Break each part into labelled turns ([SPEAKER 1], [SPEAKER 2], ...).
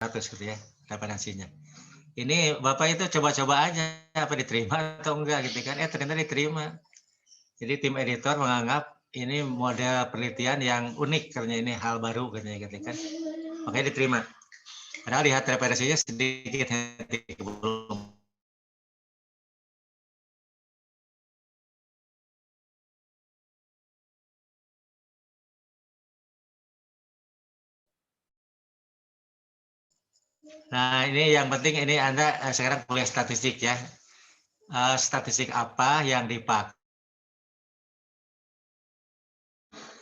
[SPEAKER 1] gitu ya referensinya. Ini Bapak itu coba-coba aja apa diterima atau enggak gitu kan. Ternyata diterima. Jadi tim editor menganggap ini model penelitian yang unik karena ini hal baru katanya gitu kan. Makanya diterima. Padahal lihat referensinya sedikit belum. Nah, ini yang penting ini Anda sekarang kuliah statistik ya. Statistik apa yang dipakai?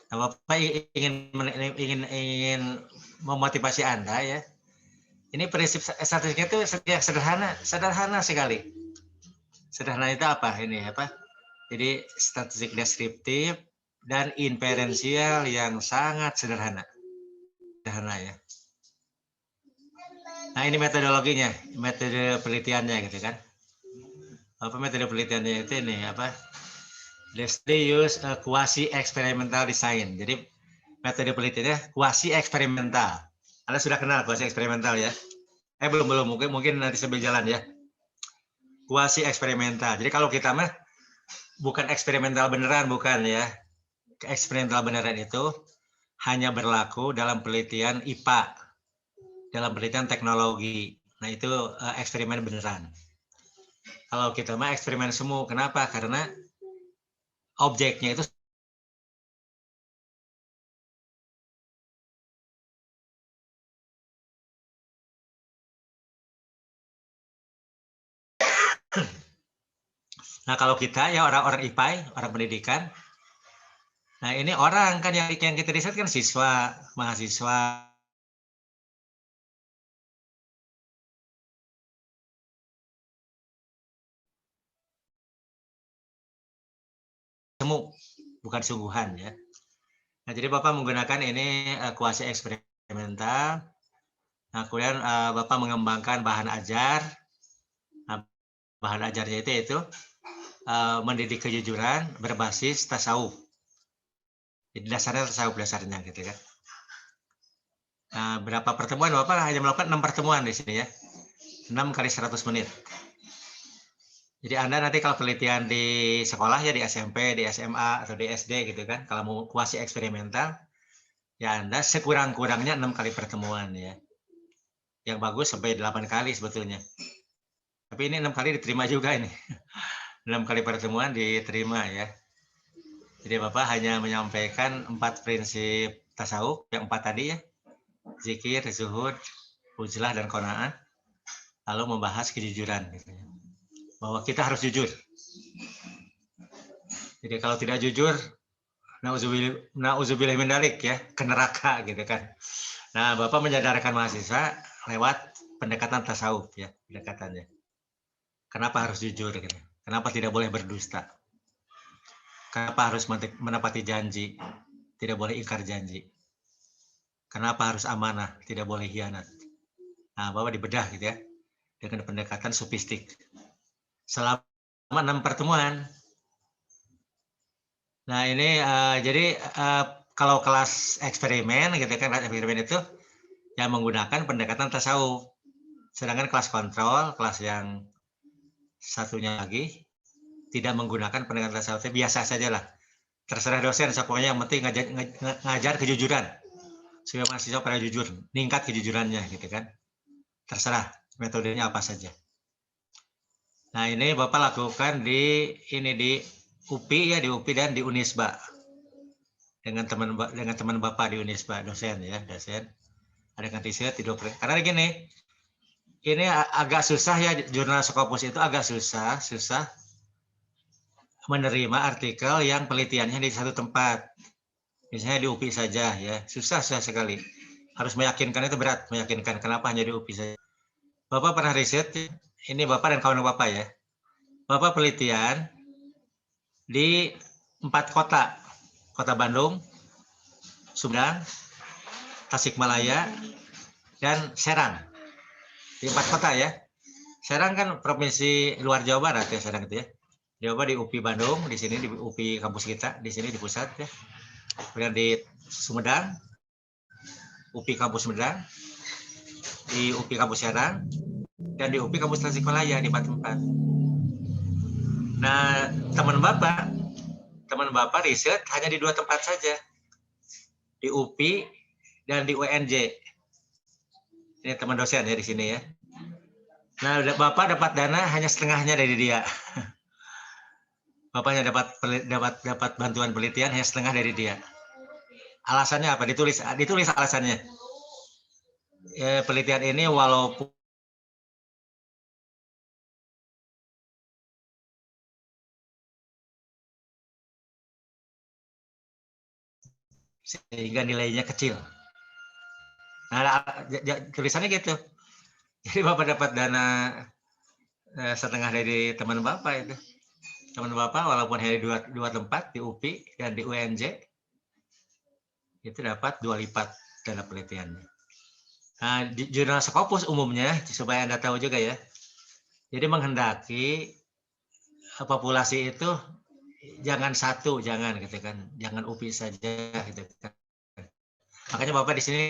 [SPEAKER 1] Nah, Bapak ingin memotivasi Anda ya. Ini prinsip statistiknya itu sederhana, sederhana sekali. Sederhana itu apa ini apa? Jadi statistik deskriptif dan inferensial yang sangat sederhana. Sederhana ya. Nah, ini metodologinya, metode penelitiannya gitu kan. Apa metode penelitiannya itu ini apa? They use quasi experimental design. Jadi metode penelitiannya quasi eksperimental. Anda sudah kenal quasi eksperimental ya? Belum mungkin nanti sambil jalan ya. Quasi eksperimental. Jadi kalau kita mah bukan eksperimental beneran, bukan ya. Eksperimental beneran itu hanya berlaku dalam penelitian IPA, dalam penelitian teknologi. Nah itu eksperimen beneran. Kalau kita mah eksperimen semu, kenapa? Karena objeknya itu nah kalau kita ya orang-orang IPA, orang pendidikan, nah ini orang kan yang kita riset kan siswa, mahasiswa. Semu, bukan sungguhan ya. Nah jadi Bapak menggunakan ini kuasi eksperimental. Nah kemudian Bapak mengembangkan bahan ajar. Nah, bahan ajarnya itu mendidik kejujuran berbasis tasawuf. Jadi dasarnya tasawuf dasarnya gitu kan. Nah, berapa pertemuan Bapak hanya melakukan 6 pertemuan di sini ya. 6 kali 100 menit. Jadi Anda nanti kalau penelitian di sekolah ya di SMP, di SMA atau di SD gitu kan, kalau mau kuasi eksperimental ya Anda sekurang-kurangnya 6 kali pertemuan ya. Yang bagus sampai 8 kali sebetulnya. Tapi ini 6 kali diterima juga ini. 6 kali pertemuan diterima ya. Jadi Bapak hanya menyampaikan 4 prinsip tasawuf, yang 4 tadi ya. Zikir, zuhud, uzlah, dan qanaah. Lalu membahas kejujuran. Gitu. Bahwa kita harus jujur. Jadi kalau tidak jujur, nauzubillah min dzalik ya, ke neraka gitu kan. Nah, Bapak menyadarkan mahasiswa lewat pendekatan tasawuf ya, pendekatannya. Kenapa harus jujur gitu? Kenapa tidak boleh berdusta? Kenapa harus menepati janji? Tidak boleh ingkar janji. Kenapa harus amanah? Tidak boleh hianat. Nah, Bapak dibedah gitu ya, dengan pendekatan sofistik. Selama 6 pertemuan. Nah, ini jadi kalau kelas eksperimen gitu kan, kelas eksperimen itu yang menggunakan pendekatan tasawuf. Sedangkan kelas kontrol, kelas yang satunya lagi tidak menggunakan pendekatan tasawuf, biasa saja lah. Terserah dosen, pokoknya yang penting ngajar kejujuran. Supaya mahasiswa pada jujur, meningkat kejujurannya gitu kan. Terserah metodenya apa saja. Nah, ini Bapak lakukan di UPI ya, di UPI dan di Unisba. Dengan teman Bapak di Unisba, dosen ya, dosen. Ada kan riset di karena gini, ini agak susah ya, jurnal Scopus itu agak susah menerima artikel yang penelitiannya di satu tempat. Misalnya di UPI saja ya, susah sekali. Harus meyakinkan itu berat, meyakinkan kenapa hanya di UPI saja. Bapak pernah riset, ini Bapak dan kawan Bapak ya. Bapak penelitian di 4 kota. Kota Bandung, Sumedang, Tasikmalaya, dan Serang. Di 4 kota ya. Serang kan provinsi luar Jawa Barat ya, Serang itu ya. Jawa di UPI Bandung, di sini di UPI kampus kita, di sini di pusat ya. Kemudian di Sumedang, UPI kampus Sumedang, di UPI Kampus Serang dan di UPI Kampus Tasikmalaya di 4 tempat. Nah, teman Bapak riset hanya di 2 tempat saja, di UPI dan di UNJ. Ini teman dosen ya di sini ya. Nah, Bapak dapat dana hanya setengahnya dari dia. Bapaknya dapat bantuan penelitian hanya setengah dari dia. Alasannya apa? Ditulis alasannya. Penelitian ini walaupun sehingga nilainya kecil. Nah, tulisannya gitu. Jadi Bapak dapat dana setengah dari teman Bapak itu. Teman Bapak walaupun hanya di 2 tempat, di UPI dan di UNJ, itu dapat 2 lipat dana penelitiannya. Nah, di jurnal Scopus umumnya, supaya Anda tahu juga ya, jadi menghendaki populasi itu jangan satu, jangan gitu kan, jangan UPI saja gitu kan. Makanya Bapak di sini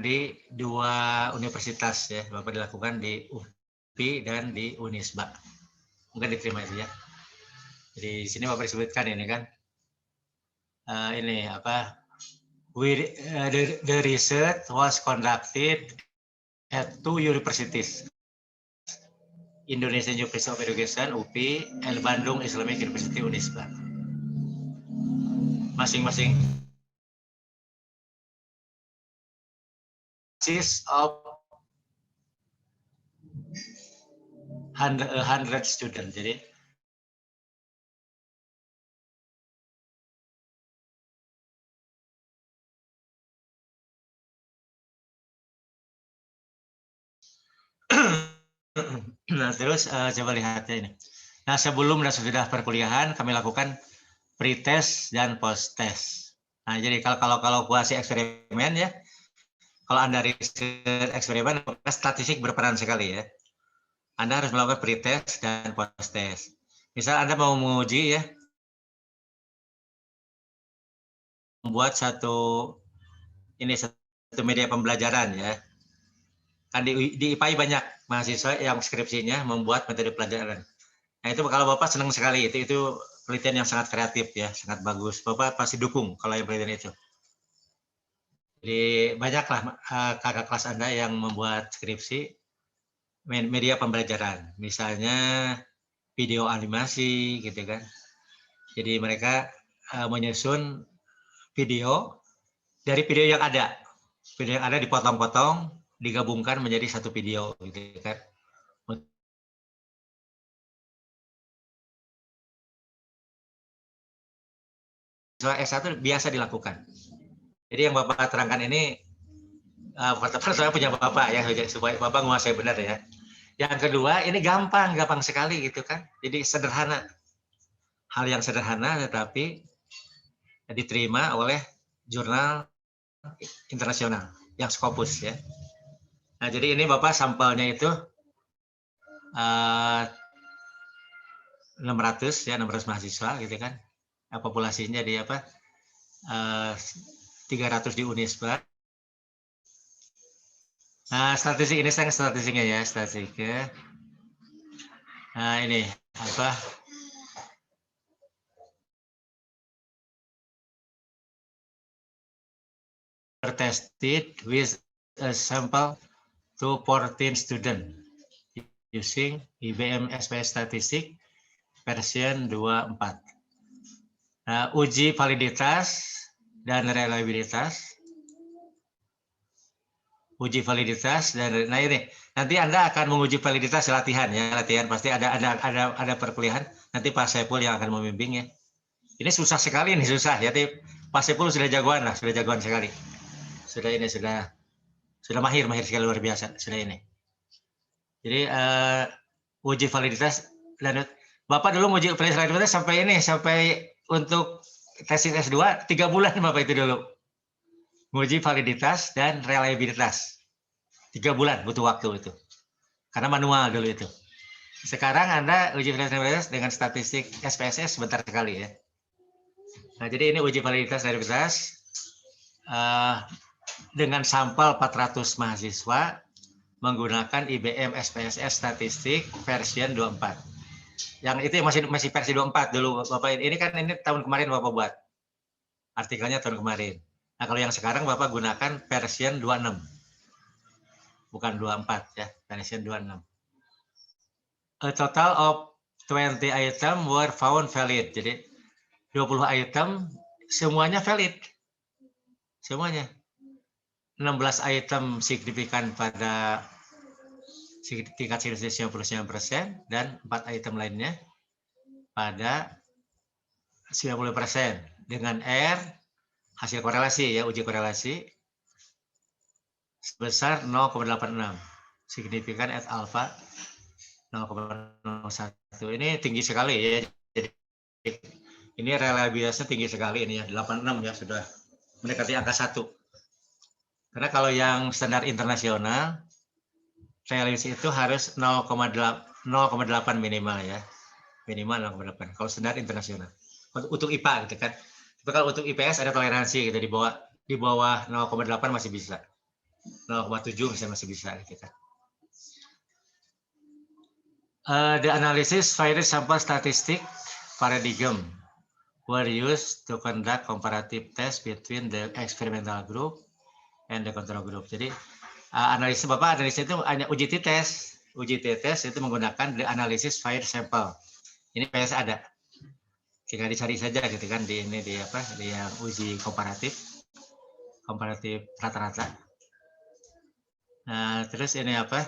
[SPEAKER 1] di 2 universitas ya, Bapak dilakukan di UPI dan di Unisba. Mungkin diterima itu ya. Jadi di sini Bapak disebutkan ini kan, ini apa? The research was conducted at 2 universities, Indonesian University of Education (UPI) and Bandung Islamic University Unisba. Masing-masing consists of 100 students. Jadi nah, terus coba lihat ini. Nah, sebelum dan sesudah perkuliahan kami lakukan pre-test dan post-test. Nah, jadi kalau kuasi eksperimen ya, kalau Anda riset eksperimen, statistik berperan sekali ya. Anda harus melakukan pre-test dan post-test. Misal Anda mau menguji ya, membuat satu media pembelajaran ya. Kan di IPAI banyak mahasiswa yang skripsinya membuat metode pelajaran. Nah, itu kalau Bapak senang sekali, itu penelitian yang sangat kreatif ya, sangat bagus. Bapak pasti dukung kalau yang penelitian itu. Jadi banyaklah kakak kelas Anda yang membuat skripsi media pembelajaran, misalnya video animasi gitu kan. Jadi mereka menyusun video dari video yang ada. Video yang ada dipotong-potong, digabungkan menjadi satu video gitu kan. S1 biasa dilakukan. Jadi yang Bapak terangkan ini pertama saya punya Bapak ya, supaya Bapak menguasai benar ya. Yang kedua, ini gampang sekali gitu kan. Jadi sederhana. Hal yang sederhana tetapi diterima oleh jurnal internasional yang Scopus ya. Nah, jadi ini Bapak sampelnya itu 600 mahasiswa gitu kan. Nah, populasinya di 300 di Unisba. Nah, statistik ini statistiknya ya, statistiknya. Nah, ini tested with a sample to 14 student using IBM SPS Statistik version 24. Nah, uji validitas dan reliabilitas. Uji validitas dan nah ini nanti Anda akan menguji validitas latihan ya, latihan pasti ada perkuliahan. Nanti Pak Saiful yang akan membimbing ya. Ini susah sekali nih, susah ya. Pak Saiful sudah jagoan lah, sudah jagoan sekali. Sudah mahir sekali, luar biasa sudah ini. Jadi uji validitas dan Bapak dulu uji validitas sampai untuk tesis S2 3 bulan Bapak itu dulu. Menguji validitas dan reliabilitas. 3 bulan butuh waktu itu. Karena manual dulu itu. Sekarang Anda uji validitas dengan statistik SPSS sebentar sekali ya. Nah, jadi ini uji validitas dan reliabilitas. dengan sampel 400 mahasiswa menggunakan IBM SPSS Statistik version 24. Yang itu masih versi 24 dulu Bapak. Ini kan ini tahun kemarin Bapak buat. Artikelnya tahun kemarin. Nah, kalau yang sekarang Bapak gunakan version 26. Bukan 24 ya, version 26. A total of 20 item were found valid. Jadi 20 item semuanya valid. Semuanya. 16 item signifikan pada tingkat sinusnya 99% dan 4 item lainnya pada 90%. Dengan R hasil korelasi ya, uji korelasi sebesar 0,86. Signifikan at alpha 0,01. Ini tinggi sekali ya. Jadi ini reliabilitasnya tinggi sekali ini ya, 86 ya, sudah mendekati angka 1. Karena kalau yang standar internasional reliabilitas itu harus 0,8 minimal ya. Minimal 0,8. Kalau standar internasional. Untuk IPA gitu kan. Tapi kalau untuk IPS ada toleransi gitu, di bawah 0,8 masih bisa. 0,7 misalnya masih bisa gitu kan. The analysis varied sample statistic paradigm were used to conduct comparative test between the experimental group and the control group. Jadi analisis itu hanya uji t-test. Uji t-test itu menggunakan the analysis varied sample. Ini PS ada. Tinggal dicari saja gitu kan di ini di yang uji komparatif rata-rata. Nah, terus ini apa?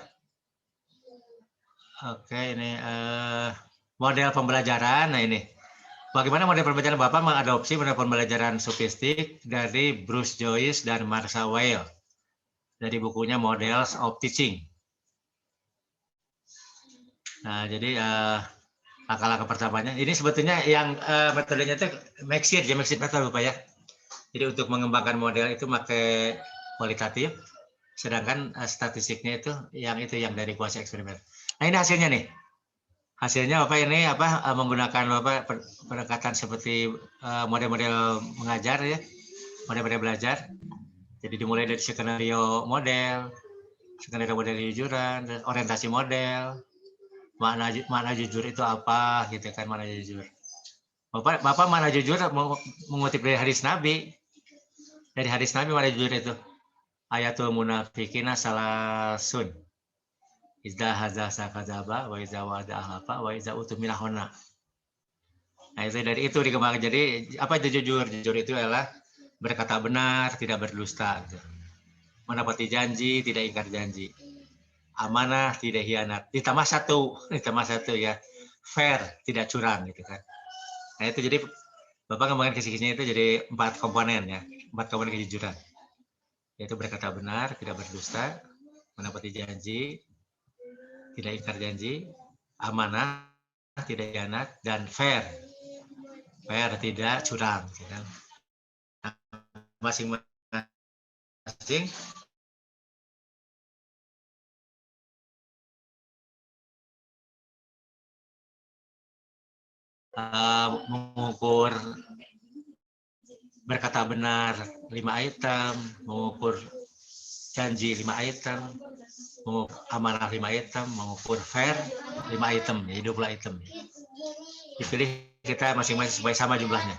[SPEAKER 1] Oke, ini model pembelajaran. Nah ini, bagaimana model pembelajaran Bapak mengadopsi model pembelajaran sofistik dari Bruce Joyce dan Marsha Weil dari bukunya Models of Teaching. Nah, jadi langkah-langkah pertamanya, ini sebetulnya yang metodenya itu Maxit metode Bapak ya. Jadi untuk mengembangkan model itu pakai kualitatif, sedangkan statistiknya itu yang dari kuasi eksperimen. Nah ini hasilnya nih. Hasilnya Bapak ini menggunakan Bapak pendekatan seperti model-model mengajar ya, model-model belajar. Jadi dimulai dari skenario model kejujuran, orientasi model, makna jujur itu apa gitu kan, makna jujur. Bapak makna jujur mengutip dari hadis Nabi. Dari hadis Nabi makna jujur itu ayatul munafikina salasun. Izda hadza sakadzaba wa iza wa'ada ahlafa wa iza utumina hona. Nah, itu dari itu dikembangkan. Jadi apa itu jujur? Jujur itu adalah berkata benar, tidak berdusta. Gitu. Menepati janji, tidak ingkar janji. Amanah, tidak hianat. Ditambah satu ya. Fair, tidak curang gitu kan. Nah, itu jadi Bapak kembangkan kisi-kisinya itu jadi 4 komponen ya. 4 komponen kejujuran. Yaitu berkata benar, tidak berdusta, menepati janji, tidak ingkar janji, amanah, tidak hianat, dan fair. Fair, tidak curang. Gitu kan. Masing-masing mengukur berkata benar 5 item, mengukur janji 5 item, mengukur amanah 5 item, mengukur fair 5 item, jadi 20 item. Dipilih kita masing-masing supaya sama jumlahnya.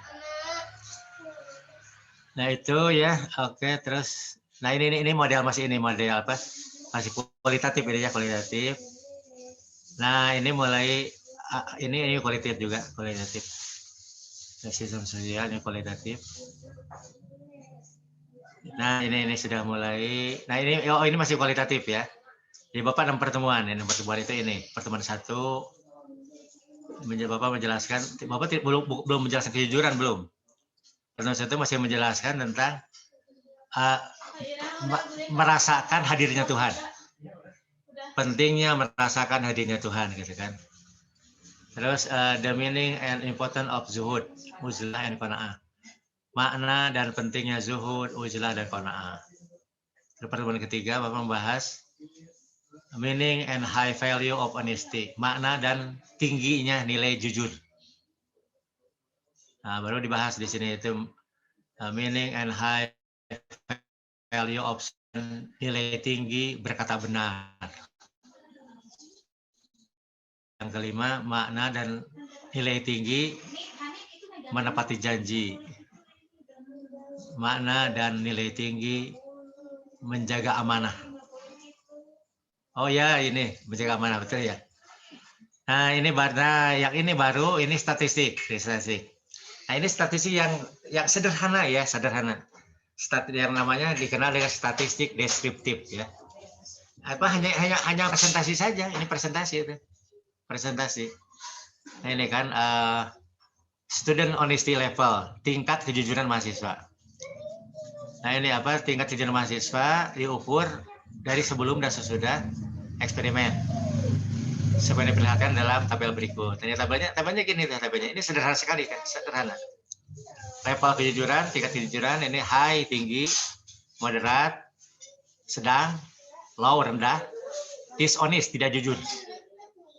[SPEAKER 1] Nah itu ya, oke. Terus, nah ini model masih apa? Masih kualitatif ini ya, kualitatif. Nah ini mulai ini kualitatif juga, kualitatif. Sistem sosial ini kualitatif. Nah ini sudah mulai. Nah ini masih kualitatif ya. Jadi Bapak 6 pertemuan. 6 pertemuan itu ini. Pertemuan 1 Bapak menjelaskan, Bapak belum menjelaskan kejujuran belum. Pertemuan 1 masih menjelaskan tentang merasakan hadirnya Tuhan. Pentingnya merasakan hadirnya Tuhan gitu kan. Terus the meaning and importance of zuhud, uzlah and qanaah. Makna dan pentingnya zuhud, uzlah dan qanaah. Pertemuan ketiga Bapak membahas meaning and high value of honesty, makna dan tingginya nilai jujur. Nah, baru dibahas di sini itu meaning and high value option, nilai tinggi, berkata benar. Yang kelima, makna dan nilai tinggi, menepati janji. Makna dan nilai tinggi, menjaga amanah. Oh ya, ini menjaga amanah, betul ya. Nah, ini baru, ini statistik. Nah, ini statistik yang sederhana ya, sederhana. Yang namanya dikenal dengan statistik deskriptif ya. Hanya presentasi saja, ini presentasi itu. Presentasi. Nah, ini kan student honesty level, tingkat kejujuran mahasiswa. Nah, ini apa? Tingkat kejujuran mahasiswa diukur dari sebelum dan sesudah eksperimen. Seperti diperlihatkan dalam tabel berikut. Tabelnya gini tabelnya. Ini sederhana sekali kan, sederhana. Level kejujuran, tingkat kejujuran ini high tinggi, moderat, sedang, low rendah, dishonest tidak jujur.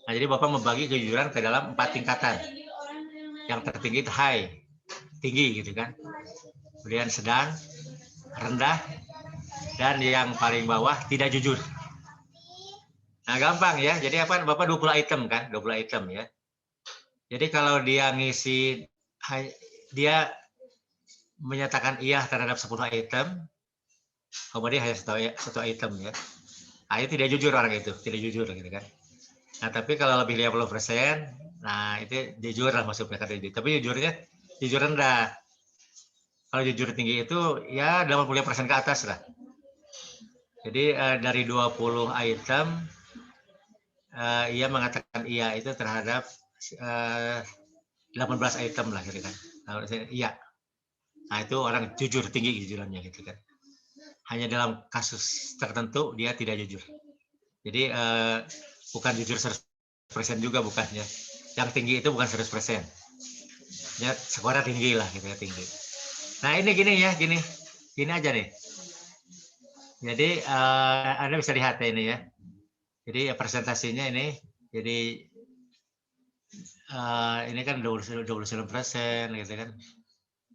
[SPEAKER 1] Nah, jadi Bapak membagi kejujuran ke dalam 4 tingkatan. Yang tertinggi itu high, tinggi gitu kan. Kemudian sedang, rendah, dan yang paling bawah tidak jujur. Nah, gampang ya. Jadi apa? Bapak 20 item kan, 20 item ya. Jadi kalau dia ngisi, dia menyatakan iya terhadap 10 item, kemudian hanya satu item ya. Nah, itu tidak jujur orang itu, tidak jujur gitu kan. Nah, tapi kalau lebih 50%, nah itu jujur lah maksudnya kata jujur. Tapi jujur rendah. Kalau jujur tinggi itu ya 80% ke atas lah. Jadi dari 20 item, ia mengatakan iya itu terhadap 18 item lah gitu kan. Kalau iya. Nah, itu orang jujur, tinggi kejujurannya gitu kan. Hanya dalam kasus tertentu dia tidak jujur. Jadi bukan jujur 100% juga bukan ya. Yang tinggi itu bukan 100%. Ya skora tinggi lah gitu ya, tinggi. Nah, ini gini ya, gini aja nih. Jadi Anda bisa lihat ya ini ya. Jadi presentasinya ini, jadi ini kan 29% gitu kan,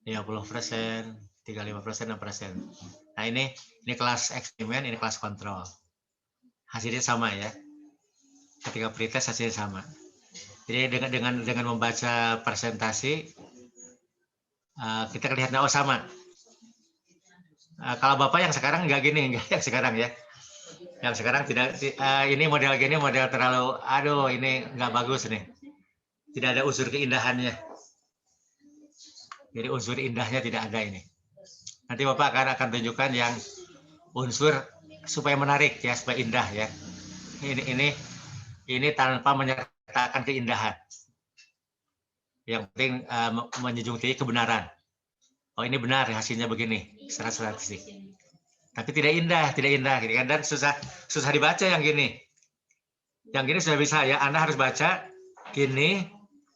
[SPEAKER 1] 50%, 35%, 6%. Nah, ini kelas eksperimen, ini kelas kontrol. Hasilnya sama ya. Ketika pretest hasilnya sama. Jadi dengan membaca presentasi kita lihat oh sama. Kalau Bapak yang sekarang nggak gini, yang sekarang ya. Yang sekarang tidak, ini model gini, model terlalu, aduh ini nggak bagus nih. Tidak ada unsur keindahannya. Jadi unsur indahnya tidak ada ini. Nanti Bapak akan tunjukkan yang unsur supaya menarik ya, supaya indah ya. Ini tanpa menyertakan keindahan. Yang penting menjunjung tinggi kebenaran. Oh, ini benar hasilnya begini secara statistik. Tapi tidak indah gitu kan, dan susah dibaca yang gini. Yang gini sudah bisa ya, Anda harus baca gini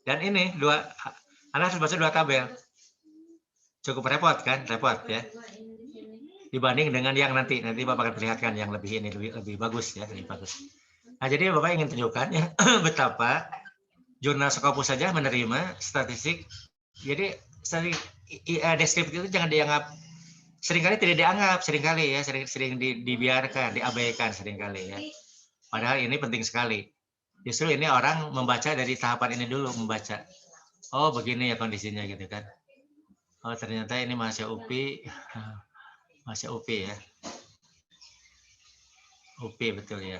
[SPEAKER 1] dan ini Anda harus baca 2 tabel. Cukup repot kan? Repot ya. Dibanding dengan yang nanti Bapak akan perlihatkan yang lebih bagus ya, lebih bagus. Nah, jadi Bapak ingin tunjukkan ya betapa jurnal Scopus saja menerima statistik. Jadi statistik deskriptif itu jangan dianggap, seringkali tidak dianggap, seringkali ya, sering dibiarkan, diabaikan seringkali ya. Padahal ini penting sekali. Justru ini orang membaca dari tahapan ini dulu, membaca. Oh, begini ya kondisinya gitu kan. Oh, ternyata ini mahasiswa UPI. Mahasiswa UPI ya. UPI betul ya.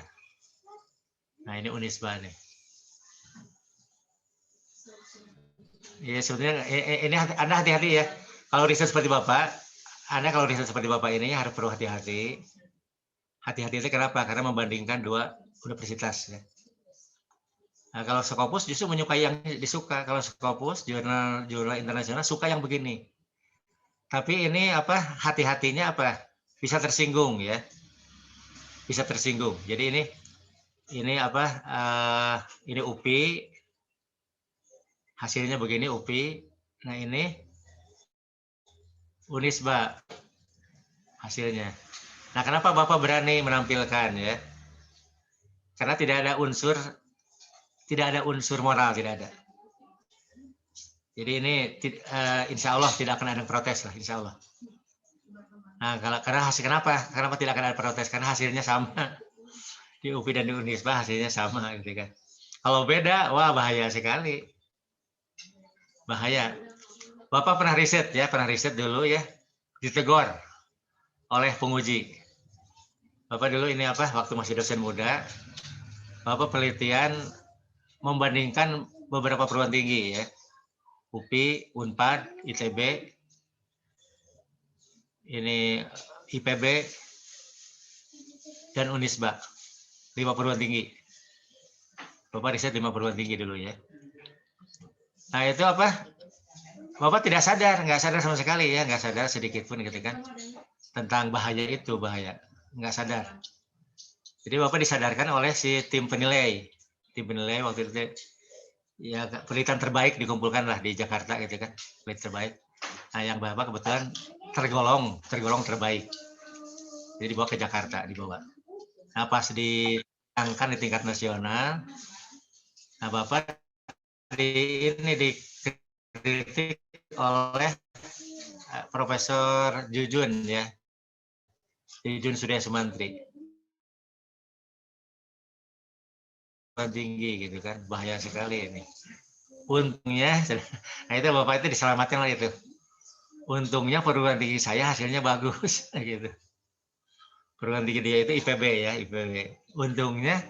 [SPEAKER 1] Nah, ini Unisba nih. Ya, sebenarnya ini Anda hati-hati ya. Kalau riset seperti Bapak, kalau riset seperti Bapak ini harus perlu hati-hati. Hati-hati itu kenapa? Karena membandingkan 2 universitas ya. Nah, kalau Scopus justru menyukai yang disuka. Kalau Scopus jurnal internasional suka yang begini. Tapi ini apa? Hati-hatinya apa? Bisa tersinggung ya. Bisa tersinggung. Jadi ini apa? Ini UPI. Hasilnya begini UPI. Nah, ini Unisba hasilnya. Nah, kenapa Bapak berani menampilkan ya? Karena tidak ada unsur moral, tidak ada. Jadi ini insya Allah tidak akan ada protes lah, insya Allah. Nah, karena hasil kenapa? Kenapa tidak akan ada protes? Karena hasilnya sama. Di UPI dan di Unisba hasilnya sama gitu kan. Kalau beda, wah bahaya sekali. Bahaya. Bapak pernah riset ya, pernah riset dulu ya, ditegur oleh penguji. Bapak dulu ini apa, waktu masih dosen muda, Bapak penelitian membandingkan beberapa perguruan tinggi ya, UPI, Unpad, ITB, ini IPB, dan Unisba, 5 perguruan tinggi. Bapak riset 5 perguruan tinggi dulu ya. Nah itu apa? Bapak tidak sadar, nggak sadar sama sekali ya, nggak sadar sedikit pun gitu kan, tentang bahaya itu, bahaya, nggak sadar. Jadi Bapak disadarkan oleh si tim penilai. Tim penilai waktu itu ya penelitian terbaik dikumpulkan lah di Jakarta gitu kan, penelitian terbaik. Nah yang Bapak kebetulan tergolong terbaik. Jadi dibawa ke Jakarta, dibawa. Nah pas diangkat di tingkat nasional, nah Bapak dikritik oleh Profesor Jujun ya, Jujun Surya Sumantri. Tinggi gitu kan, bahaya sekali ini. Untungnya, nah itu Bapak itu diselamatkan lah itu. Untungnya perguruan tinggi saya hasilnya bagus gitu. Perguruan tinggi dia itu IPB ya, IPB. Untungnya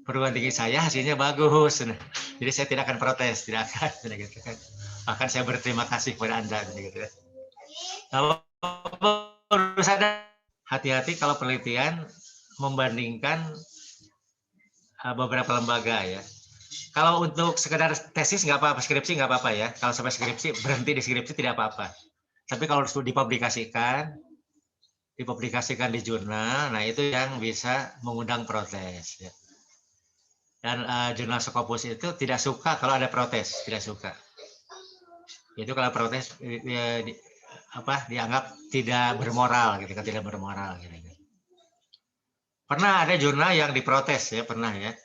[SPEAKER 1] perguruan tinggi saya hasilnya bagus. Nah, jadi saya tidak akan protes, tidak akan gitu kan. Bahkan saya berterima kasih kepada Anda gitu kan. Nah, harus ada hati-hati kalau penelitian membandingkan beberapa lembaga ya. Kalau untuk sekedar tesis nggak apa-apa, skripsi nggak apa-apa ya. Kalau sampai skripsi, berhenti di skripsi tidak apa-apa. Tapi kalau dipublikasikan di jurnal, nah itu yang bisa mengundang protes. Ya. Dan jurnal Scopus itu tidak suka kalau ada protes, tidak suka. Itu kalau protes dianggap tidak bermoral, gitu kan, tidak bermoral. Gitu. Pernah ada jurnal yang diprotes ya, pernah ya.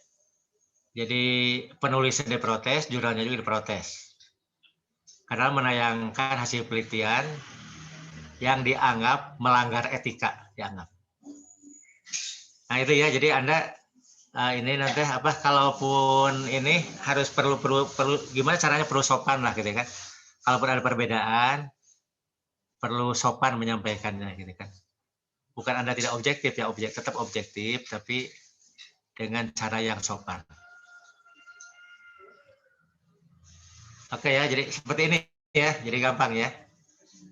[SPEAKER 1] Jadi penulisnya diprotes, jurnalnya juga diprotes. Karena menayangkan hasil penelitian yang dianggap melanggar etika, dianggap. Nah itu ya, jadi Anda ini nanti apa, kalaupun ini harus perlu gimana caranya, perlu sopan lah gitu kan. Kalaupun ada perbedaan, perlu sopan menyampaikannya gitu kan. Bukan Anda tidak objektif ya, tetap objektif, tapi dengan cara yang sopan. Oke ya, jadi seperti ini ya, jadi gampang ya.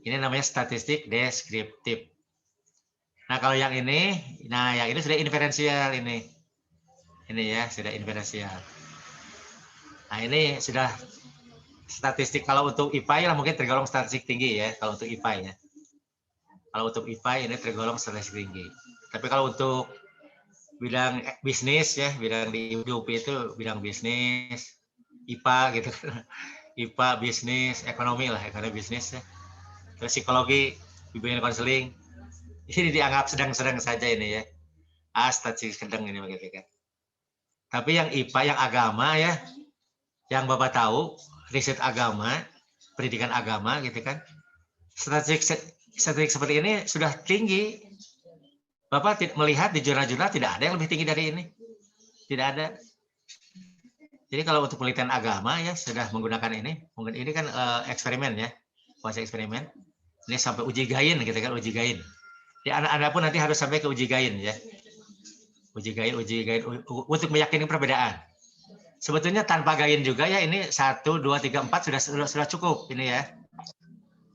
[SPEAKER 1] Ini namanya statistik deskriptif. Nah kalau yang ini sudah inferensial ini. Ini ya, sudah inferensial. Nah ini sudah statistik. Kalau untuk IPA ya mungkin tergolong statistik tinggi ya, kalau untuk IPA ya. Kalau untuk IPA ini tergolong statistik tinggi. Tapi kalau untuk bidang bisnis ya, bidang di UPI itu bidang bisnis, IPA gitu. IPA, bisnis, ekonomi lah, ekonomi bisnis ya. Terus psikologi, bimbingan konseling. Ini dianggap sedang-sedang saja ini ya. Statistik sedang ini begitu kan. Tapi yang IPA, yang agama ya, yang Bapak tahu, riset agama, pendidikan agama gitu kan. Statistik seperti ini sudah tinggi. Bapak melihat di jurnal-jurnal tidak ada yang lebih tinggi dari ini. Tidak ada. Jadi kalau untuk penelitian agama ya sudah menggunakan ini. Mungkin ini kan eksperimen ya. Kuasa eksperimen. Ini sampai uji gain gitu kan, uji gain. Ya Anda pun nanti harus sampai ke uji gain ya. Uji gain untuk meyakini perbedaan. Sebetulnya tanpa gain juga ya, ini 1, 2, 3, 4 sudah cukup ini ya.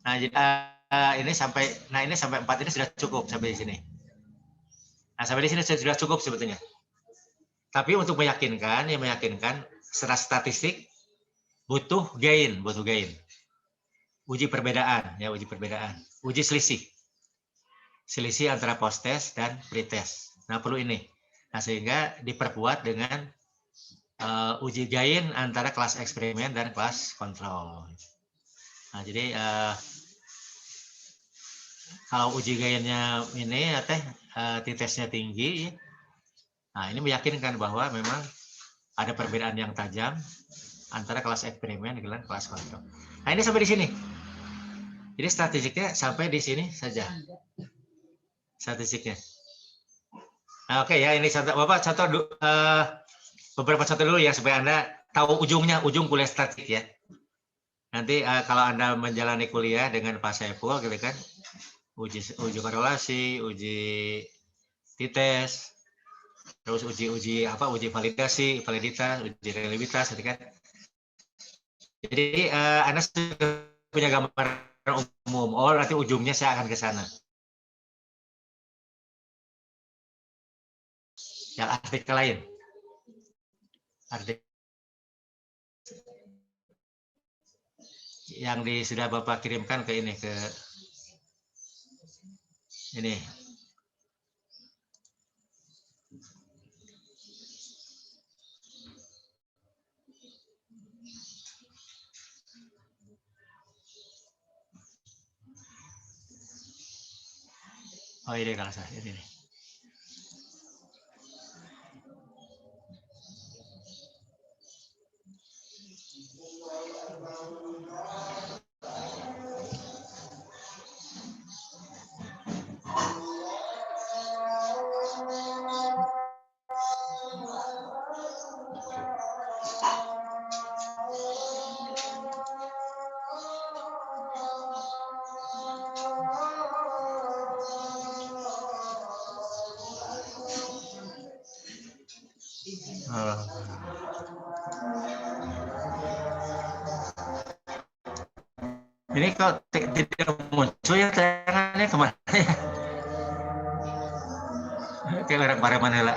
[SPEAKER 1] Nah, ini sampai 4 ini sudah cukup sampai di sini. Nah, sampai di sini sudah cukup sebetulnya. Tapi untuk meyakinkan secara statistik butuh gain. Uji perbedaan ya, uji selisih. Selisih antara post-test dan pre-test. Nah, perlu ini. Nah, sehingga diperkuat dengan uji gain antara kelas eksperimen dan kelas kontrol. Nah, jadi kalau uji gainnya ini t-testnya tinggi, nah ini meyakinkan bahwa memang ada perbedaan yang tajam antara kelas eksperimen dengan kelas kontrol. Nah ini sampai di sini. Jadi statistiknya sampai di sini saja. Statistiknya. Nah, oke ya, ini contoh Bapak contoh beberapa contoh dulu ya supaya Anda tahu ujung kuliah statistik ya. Nanti kalau Anda menjalani kuliah dengan Pak Saiful gitu kan, uji korelasi, uji t-test, terus uji validitas, uji reliabilitas gitu kan. Jadi Anda sudah punya gambaran umum. Oh, nanti ujungnya saya akan ke sana. Yang artikel lain. Artikel yang sudah Bapak kirimkan ke ini, ke ini. Oh, ini kalau saya ini. Ini kok tidak muncul ya tayangannya kemana ya? Kayak orang pareman heula.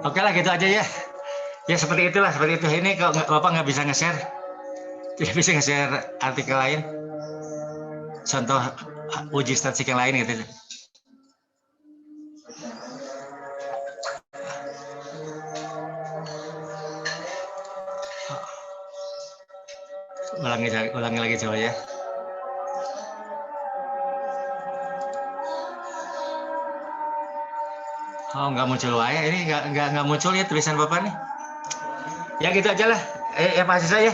[SPEAKER 1] Oke lah gitu aja ya. Ya seperti itulah, seperti itu. Ini kalau Bapak nggak bisa nge-share, tidak bisa nge-share artikel lain, contoh uji statistik yang lain gitu. Ulangi lagi coba ya. Oh, nggak muncul wae. Ini nggak muncul ya tulisan Bapak nih. Ya gitu aja lah. Ya masih saya.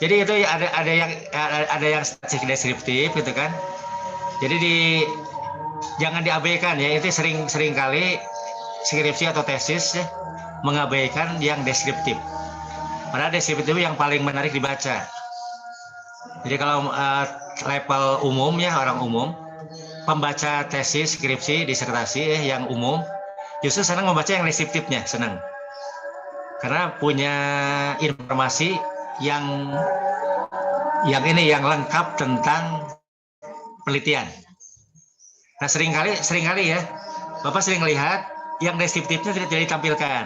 [SPEAKER 1] Jadi itu ya ada yang statistik deskriptif gitu kan. Jadi jangan diabaikan ya. Itu sering kali skripsi atau tesis ya, mengabaikan yang deskriptif. Padahal deskriptif itu yang paling menarik dibaca. Jadi kalau level umum ya, orang umum, pembaca tesis, skripsi, disertasi yang umum, justru senang membaca yang deskriptifnya, senang. Karena punya informasi yang yang lengkap tentang penelitian. Nah, seringkali ya, Bapak sering lihat yang deskriptifnya tidak ditampilkan.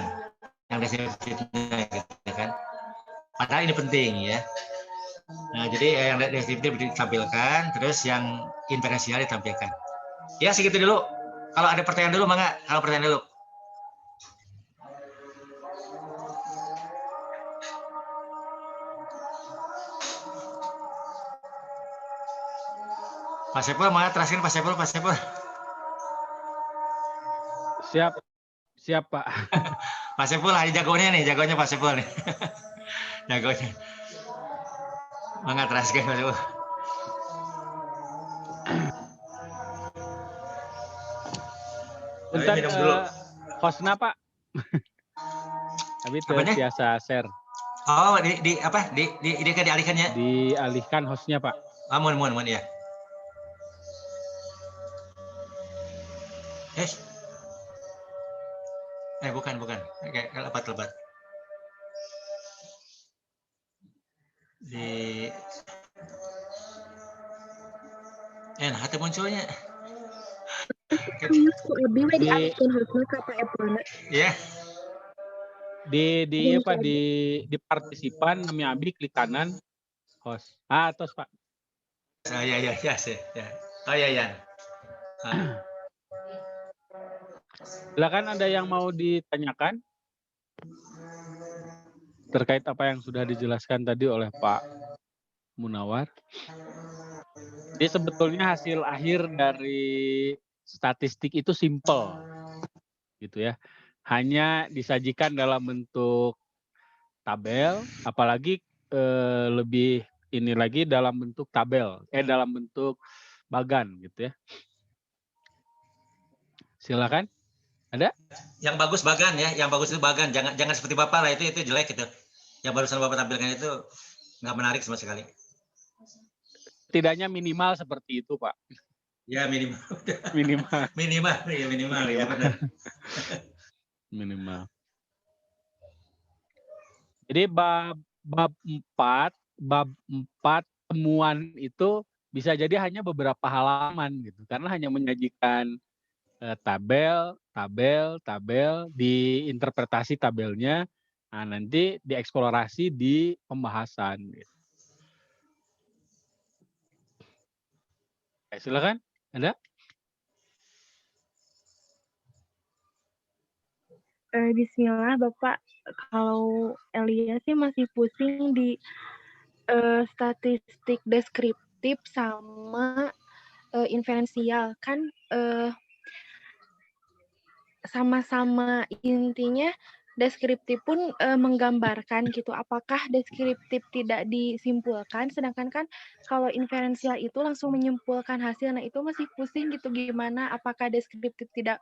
[SPEAKER 1] Yang deskriptifnya gitu kan. Padahal ini penting ya. Nah, jadi yang deskriptif ditampilkan, terus yang inferensial ditampilkan. Ya, segitu dulu. Kalau ada pertanyaan dulu, mangga. Kalau pertanyaan dulu. Pak Sepul, mangga teraskan Pak Sepul, Pak Sepul.
[SPEAKER 2] Siap Pak.
[SPEAKER 1] Pak Sepul, hari jagonya Pak Sepul nih. Jagonya. Mangga teraskan Pak Sepul.
[SPEAKER 2] Bentar, minum dulu. Hostnya Pak. Tapi biasa share.
[SPEAKER 1] Oh, dialihkannya?
[SPEAKER 2] Dialihkan hostnya Pak.
[SPEAKER 1] Mohon ya. Bukan. Kayak lebat. Hati munculnya.
[SPEAKER 3] Ku abi we
[SPEAKER 2] Di
[SPEAKER 3] dialihkeun hostna ka Pak Epona.
[SPEAKER 1] Ya.
[SPEAKER 2] di
[SPEAKER 3] Jeung
[SPEAKER 2] apa
[SPEAKER 3] ku abi.
[SPEAKER 2] di partisipan kami abi klik kanan host. Tos Pak.
[SPEAKER 1] Ya, ya, ya, sih. Ya. Oh ya, ya.
[SPEAKER 2] Silakan ada yang mau ditanyakan terkait apa yang sudah dijelaskan tadi oleh Pak Munawar. Jadi sebetulnya hasil akhir dari statistik itu simple, gitu ya. Hanya disajikan dalam bentuk tabel, apalagi lebih ini lagi dalam bentuk tabel, dalam bentuk bagan, gitu ya. Silakan. Ada?
[SPEAKER 1] Yang bagus bagan ya, yang bagus itu bagan. Jangan seperti Bapak lah, itu jelek gitu. Yang barusan Bapak tampilkan itu nggak menarik sama sekali.
[SPEAKER 2] Tidaknya minimal seperti itu, Pak.
[SPEAKER 1] Ya minimal.
[SPEAKER 2] Minimal.
[SPEAKER 1] Minimal, ya minimal. Ya benar.
[SPEAKER 2] Minimal. Jadi bab 4 temuan itu bisa jadi hanya beberapa halaman gitu. Karena hanya menyajikan tabel, diinterpretasi tabelnya, nah nanti dieksplorasi di pembahasan. Gitu. Silakan, ada?
[SPEAKER 3] Bismillah Bapak, kalau Elia sih masih pusing di statistik deskriptif sama inferensial kan sama-sama intinya deskriptif pun menggambarkan gitu. Apakah deskriptif tidak disimpulkan, sedangkan kan kalau inferensial itu langsung menyimpulkan hasil. Nah itu masih pusing gitu gimana? Apakah deskriptif tidak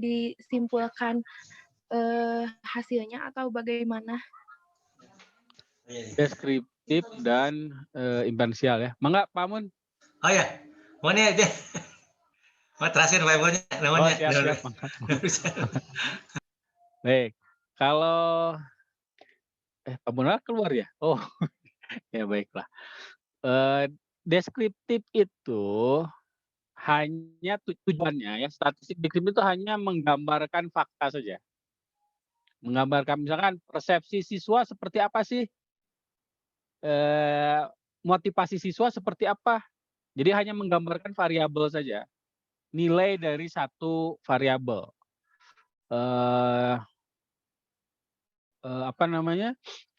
[SPEAKER 3] disimpulkan hasilnya atau bagaimana?
[SPEAKER 2] Deskriptif dan inferensial ya. Mangga Pak Mun.
[SPEAKER 1] Oh ya, mana aja. Mau terakhir namanya.
[SPEAKER 2] Oh siap. Baik, kalau Pak Munawar keluar ya? Oh, ya baiklah. Deskriptif itu hanya tujuannya ya, statistik deskriptif itu hanya menggambarkan fakta saja. Menggambarkan misalkan persepsi siswa seperti apa sih? Motivasi siswa seperti apa? Jadi hanya menggambarkan variabel saja. Nilai dari satu variabel.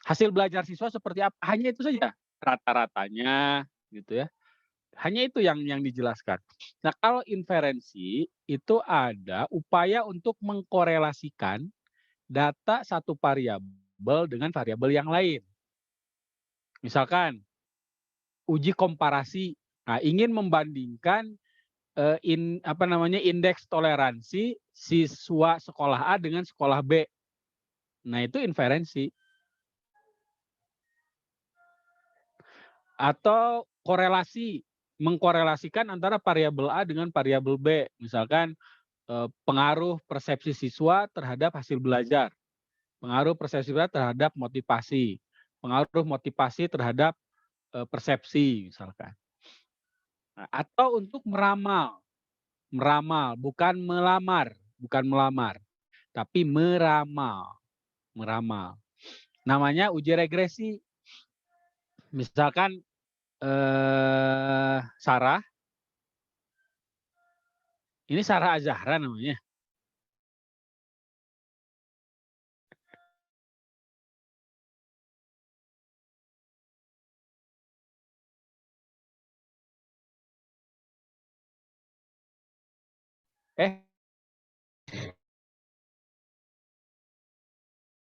[SPEAKER 2] Hasil belajar siswa seperti apa? Hanya itu saja. Rata-ratanya gitu ya. Hanya itu yang dijelaskan. Nah, kalau inferensi itu ada upaya untuk mengkorelasikan data satu variabel dengan variabel yang lain. Misalkan uji komparasi. Nah, ingin membandingkan indeks toleransi siswa sekolah A dengan sekolah B. Nah, itu inferensi. Atau korelasi, mengkorelasikan antara variabel A dengan variabel B. Misalkan pengaruh persepsi siswa terhadap hasil belajar, pengaruh persepsi siswa terhadap motivasi, pengaruh motivasi terhadap persepsi misalkan. Nah, atau untuk meramal, bukan melamar, tapi meramal. Namanya uji regresi. Misalkan Sarah, ini Sarah Azahra namanya.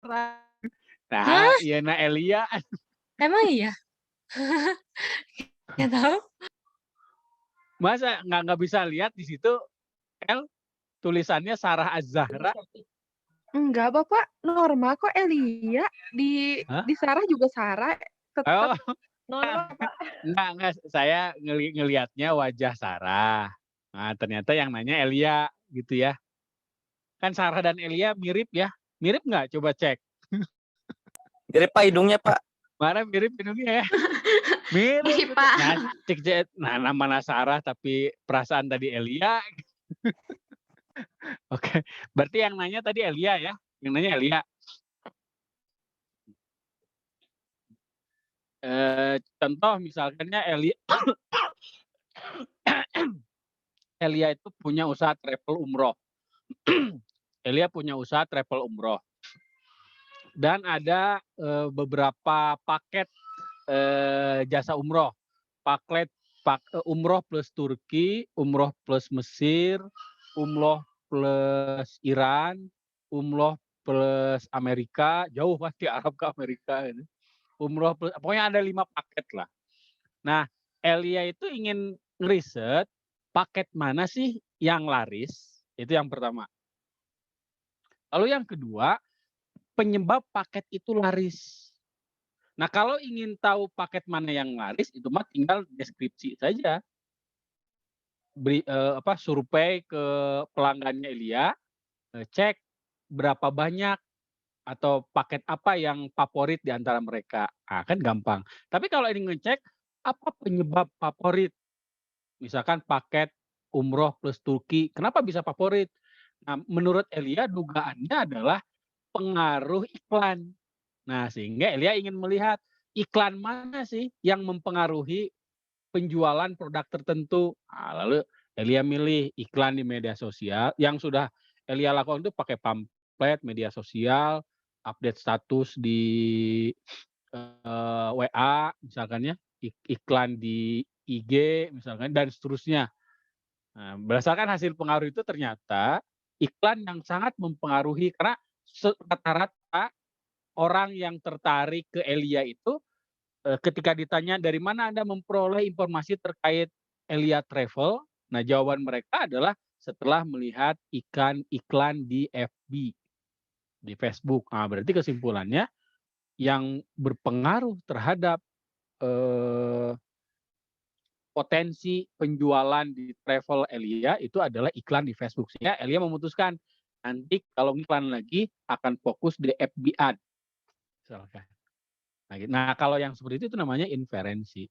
[SPEAKER 2] Nah, Yana Elia.
[SPEAKER 4] Emang iya? Nggak tahu.
[SPEAKER 2] Masa nggak bisa lihat di situ tulisannya Sarah Az-Zahra?
[SPEAKER 3] Enggak, Bapak. Normal kok Elia. Di Sarah juga Sarah. Tetap normal, Pak.
[SPEAKER 2] Enggak. Saya ngelihatnya wajah Sarah. Nah, ternyata yang nanya Elia gitu ya. Kan Sarah dan Elia mirip ya. Mirip nggak? Coba cek.
[SPEAKER 5] Mirip Pak hidungnya, Pak.
[SPEAKER 2] Mana mirip hidungnya ya? Mirip.
[SPEAKER 4] Mirip, Pak.
[SPEAKER 2] Nah, nah nama Sarah tapi perasaan tadi Elia. Oke, berarti yang nanya tadi Elia ya? Yang nanya Elia. Contoh misalkannya Elia itu punya usaha travel umroh. Elia punya usaha travel umroh. Dan ada beberapa paket jasa umroh. Umroh plus Turki, umroh plus Mesir, umroh plus Iran, umroh plus Amerika, jauh pasti Arab ke Amerika ini. Umroh plus, pokoknya ada 5 paket lah. Nah, Elia itu ingin ngeriset paket mana sih yang laris, itu yang pertama. Lalu yang kedua, penyebab paket itu laris. Nah, kalau ingin tahu paket mana yang laris, itu mah tinggal deskripsi saja. Survei ke pelanggannya Elia, cek berapa banyak atau paket apa yang favorit di antara mereka. Kan gampang. Tapi kalau ini ngecek apa penyebab favorit? Misalkan paket umroh plus Turki, kenapa bisa favorit? Nah, menurut Elia dugaannya adalah pengaruh iklan. Nah, sehingga Elia ingin melihat iklan mana sih yang mempengaruhi penjualan produk tertentu. Nah, lalu Elia milih iklan di media sosial. Yang sudah Elia lakukan itu pakai pamflet, media sosial, update status di WA, misalkan ya, iklan di IG, misalkan, dan seterusnya. Nah, berdasarkan hasil pengaruh itu ternyata iklan yang sangat mempengaruhi, karena rata-rata orang yang tertarik ke Elia itu ketika ditanya dari mana Anda memperoleh informasi terkait Elia Travel, nah jawaban mereka adalah setelah melihat iklan di FB, di Facebook. Nah, berarti kesimpulannya yang berpengaruh terhadap potensi penjualan di travel Elia itu adalah iklan di Facebook. Sehingga Elia memutuskan nanti kalau iklan lagi akan fokus di FB ad. Misalkan. Nah, kalau yang seperti itu namanya inferensi.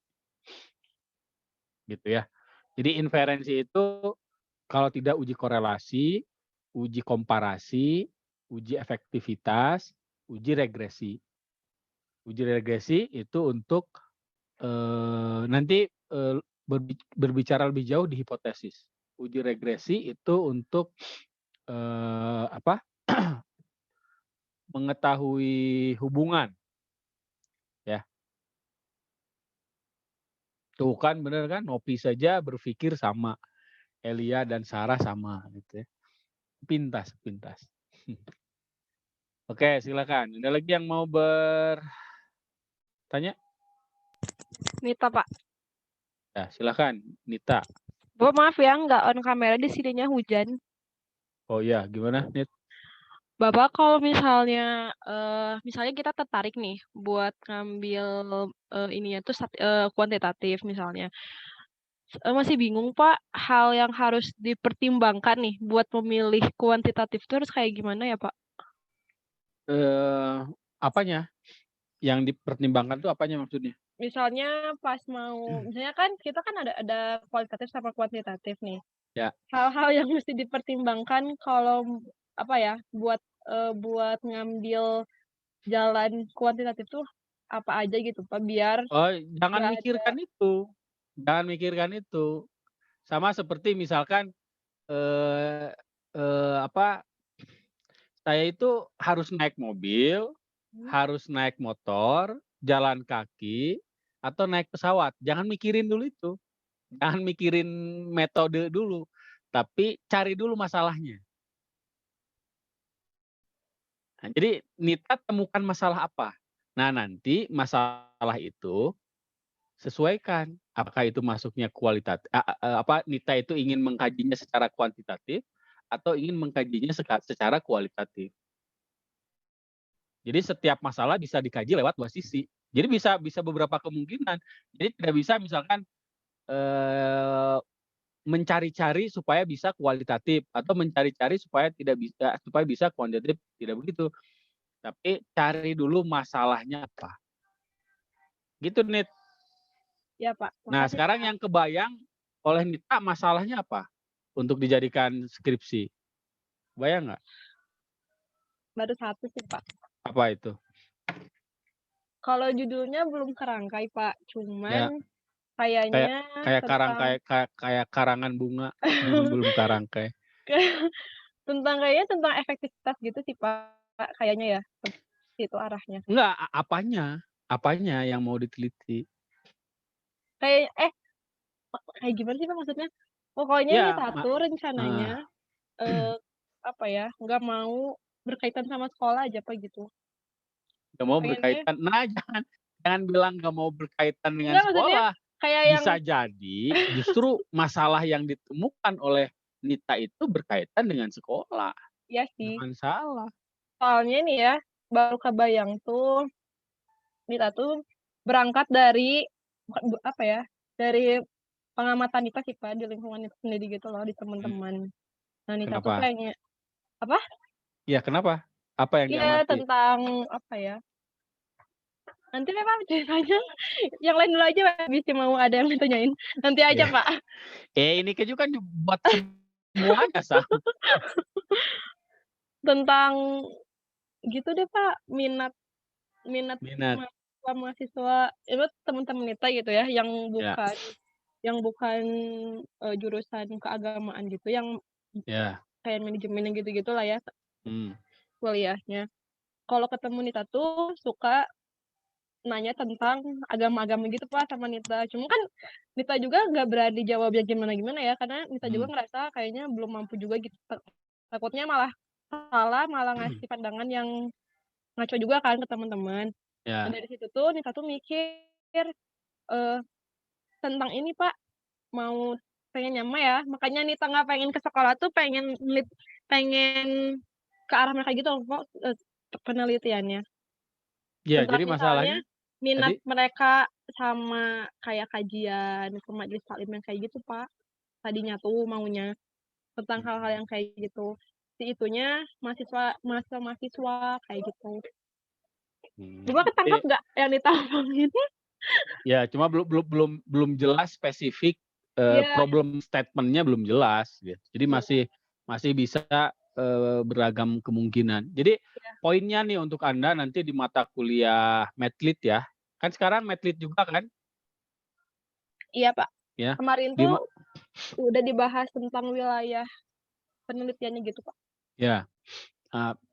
[SPEAKER 2] Gitu ya. Jadi inferensi itu kalau tidak uji korelasi, uji komparasi, uji efektivitas, uji regresi. Uji regresi itu untuk nanti berbicara lebih jauh di hipotesis. Uji regresi itu untuk mengetahui hubungan. Ya. Tuh kan benar kan, Nopi saja berpikir sama, Elia dan Sarah sama gitu ya. Pintas. Oke, silakan. Ada lagi yang mau bertanya?
[SPEAKER 5] Nita, Pak.
[SPEAKER 2] Ya, silakan, Nita.
[SPEAKER 5] Bapak maaf ya, nggak on kamera, di sininya hujan.
[SPEAKER 2] Oh iya, gimana, Nit?
[SPEAKER 5] Bapak kalau misalnya kita tertarik nih buat ngambil ininya tuh kuantitatif misalnya. Masih bingung Pak, hal yang harus dipertimbangkan nih buat memilih kuantitatif itu harus kayak gimana ya Pak?
[SPEAKER 2] Apanya? Yang dipertimbangkan tuh apanya maksudnya?
[SPEAKER 5] Misalnya pas misalnya kan kita kan ada kualitatif sama kuantitatif nih.
[SPEAKER 2] Ya.
[SPEAKER 5] Hal-hal yang mesti dipertimbangkan kalau buat ngambil jalan kuantitatif tuh apa aja gitu Pak, biar
[SPEAKER 2] jangan mikirkan itu. Jangan mikirkan itu. Sama seperti misalkan saya itu harus naik mobil, harus naik motor, jalan kaki, atau naik pesawat. Jangan mikirin dulu itu. Jangan mikirin metode dulu. Tapi cari dulu masalahnya. Nah, jadi Nita temukan masalah apa? Nah, nanti masalah itu sesuaikan. Apakah itu masuknya kualitatif? Nita itu ingin mengkajinya secara kuantitatif atau ingin mengkajinya secara kualitatif. Jadi setiap masalah bisa dikaji lewat 2 sisi. Jadi bisa beberapa kemungkinan. Jadi tidak bisa misalkan mencari-cari supaya bisa kualitatif atau mencari-cari supaya bisa kuantitatif, tidak begitu. Tapi cari dulu masalahnya apa. Gitu, Nit.
[SPEAKER 5] Ya, Pak.
[SPEAKER 2] Nah,
[SPEAKER 5] Makasih,
[SPEAKER 2] sekarang
[SPEAKER 5] Pak.
[SPEAKER 2] yang kebayang oleh Nita masalahnya apa untuk dijadikan skripsi? Bayang nggak?
[SPEAKER 5] Baru satu sih, Pak.
[SPEAKER 2] Apa itu?
[SPEAKER 5] Kalau judulnya belum kerangkai, Pak.
[SPEAKER 2] Ya,
[SPEAKER 5] Cuman
[SPEAKER 2] kayak
[SPEAKER 5] kayaknya
[SPEAKER 2] kayak karang
[SPEAKER 5] tentang
[SPEAKER 2] kayak karangan bunga yang belum karangkai.
[SPEAKER 5] kayaknya tentang efektivitas gitu sih, Pak. Kayaknya ya. Itu arahnya.
[SPEAKER 2] Enggak, apanya? Apanya yang mau diteliti?
[SPEAKER 5] Kayak gimana sih, Pak, maksudnya? Pokoknya
[SPEAKER 2] Ya,
[SPEAKER 5] Nita tuh rencananya apa ya, nggak mau berkaitan sama sekolah aja, Pak, gitu.
[SPEAKER 2] nggak mau
[SPEAKER 5] Pengennya
[SPEAKER 2] berkaitan. Nah, jangan bilang nggak mau berkaitan dengan
[SPEAKER 5] enggak, maksudnya
[SPEAKER 2] sekolah.
[SPEAKER 5] kayak yang
[SPEAKER 2] Bisa jadi justru masalah yang ditemukan oleh Nita itu berkaitan dengan sekolah.
[SPEAKER 5] ya sih.
[SPEAKER 2] Jangan salah.
[SPEAKER 5] Soalnya nih ya, baru kebayang tuh Nita tuh berangkat dari apa ya, dari pengamatan Nita sih, Pak, di lingkungan Nita sendiri gitu loh, di teman-teman. Nah, Nita tuh
[SPEAKER 2] Kenapa?
[SPEAKER 5] pengen apa?
[SPEAKER 2] Ya, kenapa? Apa yang
[SPEAKER 5] Iya,
[SPEAKER 2] diamati?
[SPEAKER 5] tentang apa ya? Nanti deh, Pak, ceritanya. Yang lain dulu aja, Pak, habis mau ada yang ditanyain. Nanti aja,
[SPEAKER 2] Ya.
[SPEAKER 5] Pak.
[SPEAKER 2] Ini kan juga buat semuanya, Sam.
[SPEAKER 5] Tentang gitu deh, Pak, minat
[SPEAKER 2] Minat.
[SPEAKER 5] mahasiswa itu teman-teman Nita gitu ya, yang
[SPEAKER 2] Ya,
[SPEAKER 5] bukan jurusan keagamaan gitu, yang
[SPEAKER 2] ya.
[SPEAKER 5] kayak manajemen gitu-gitu lah ya
[SPEAKER 2] Hmm.
[SPEAKER 5] kuliahnya. Kalau ketemu Nita tuh suka nanya tentang agama-agama gitu, Pak, sama Nita. Cuma kan Nita juga nggak berani jawabnya gimana-gimana ya, karena Nita juga ngerasa kayaknya belum mampu juga gitu. Takutnya malah salah, malah ngasih pandangan yang ngaco juga kan ke teman-teman. Nah,
[SPEAKER 2] Ya.
[SPEAKER 5] dari situ tuh Nita tuh mikir tentang ini, Pak, mau pengen nyama ya. Makanya Nita nggak pengen ke sekolah tuh pengen ke arah mereka gitu kok penelitiannya.
[SPEAKER 2] Ya,
[SPEAKER 5] Tentang
[SPEAKER 2] jadi
[SPEAKER 5] misalnya
[SPEAKER 2] masalahnya
[SPEAKER 5] minat
[SPEAKER 2] tadi
[SPEAKER 5] mereka sama kayak kajian ke majelis taklim yang kayak gitu, Pak. Tadinya tuh maunya tentang hal-hal yang kayak gitu. Si itunya mahasiswa kayak gitu. Coba ketangkap
[SPEAKER 2] Jadi,
[SPEAKER 5] nggak yang Nita omongin?
[SPEAKER 2] ya, cuma belum jelas spesifik
[SPEAKER 5] Iya,
[SPEAKER 2] problem statement-nya belum jelas gitu. Jadi masih bisa beragam kemungkinan. Jadi poinnya nih untuk Anda nanti di mata kuliah Medlit ya. Kan sekarang Medlit juga kan?
[SPEAKER 5] iya, Pak.
[SPEAKER 2] Ya.
[SPEAKER 5] Kemarin
[SPEAKER 2] Di
[SPEAKER 5] tuh udah dibahas tentang wilayah penelitiannya gitu, Pak.
[SPEAKER 2] ya.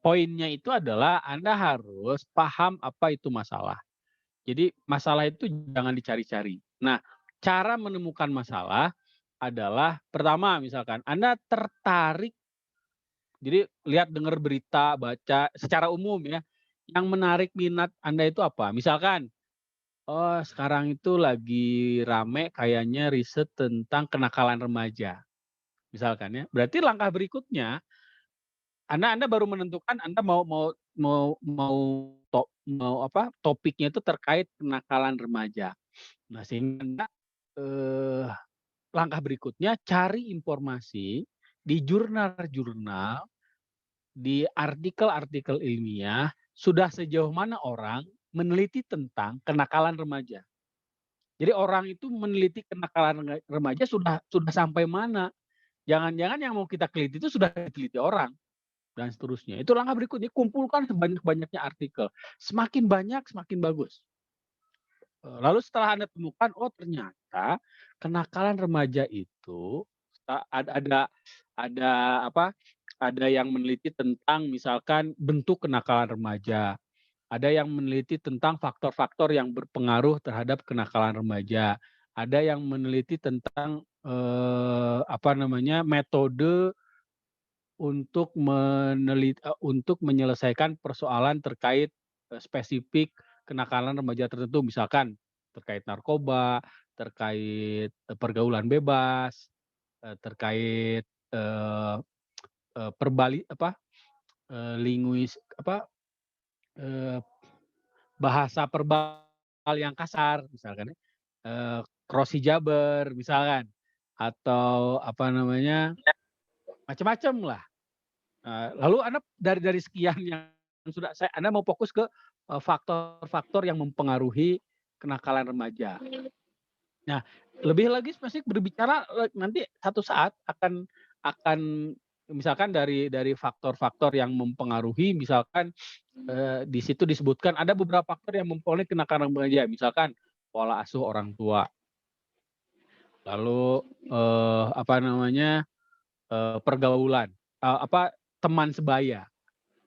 [SPEAKER 2] Poinnya itu adalah Anda harus paham apa itu masalah. Jadi masalah itu jangan dicari-cari. Nah, cara menemukan masalah adalah pertama misalkan Anda tertarik, jadi lihat dengar berita, baca secara umum ya, yang menarik minat Anda itu apa? Misalkan, oh sekarang itu lagi rame kayaknya riset tentang kenakalan remaja, misalkan ya. Berarti langkah berikutnya Anda baru menentukan Anda mau apa, topiknya itu terkait kenakalan remaja. Nah, sehingga Anda, eee, langkah berikutnya cari informasi di jurnal-jurnal, di artikel-artikel ilmiah, sudah sejauh mana orang meneliti tentang kenakalan remaja. Jadi orang itu meneliti kenakalan remaja sudah sampai mana, jangan-jangan yang mau kita teliti itu sudah diteliti orang. Dan seterusnya. Itu langkah berikutnya, kumpulkan sebanyak-banyaknya artikel. Semakin banyak, semakin bagus. Lalu setelah Anda temukan, oh ternyata kenakalan remaja itu ada apa, ada yang meneliti tentang misalkan bentuk kenakalan remaja, ada yang meneliti tentang faktor-faktor yang berpengaruh terhadap kenakalan remaja, ada yang meneliti tentang, apa namanya, metode untuk menyelesaikan persoalan terkait, spesifik kenakalan remaja tertentu. Misalkan terkait narkoba, terkait, pergaulan bebas, terkait, eee eee, perbali apa, linguis apa, eee, bahasa verbal yang kasar misalkan ya, cross hijaber misalkan, atau apa namanya, macam-macam lah. Lalu Anda dari sekian yang sudah Anda mau fokus ke, faktor-faktor yang mempengaruhi kenakalan remaja. Nah, lebih lagi spesifik berbicara nanti satu saat akan misalkan dari faktor-faktor yang mempengaruhi, misalkan di situ disebutkan ada beberapa faktor yang mempengaruhi kenakalan remaja, misalkan pola asuh orang tua, lalu pergaulan, teman sebaya,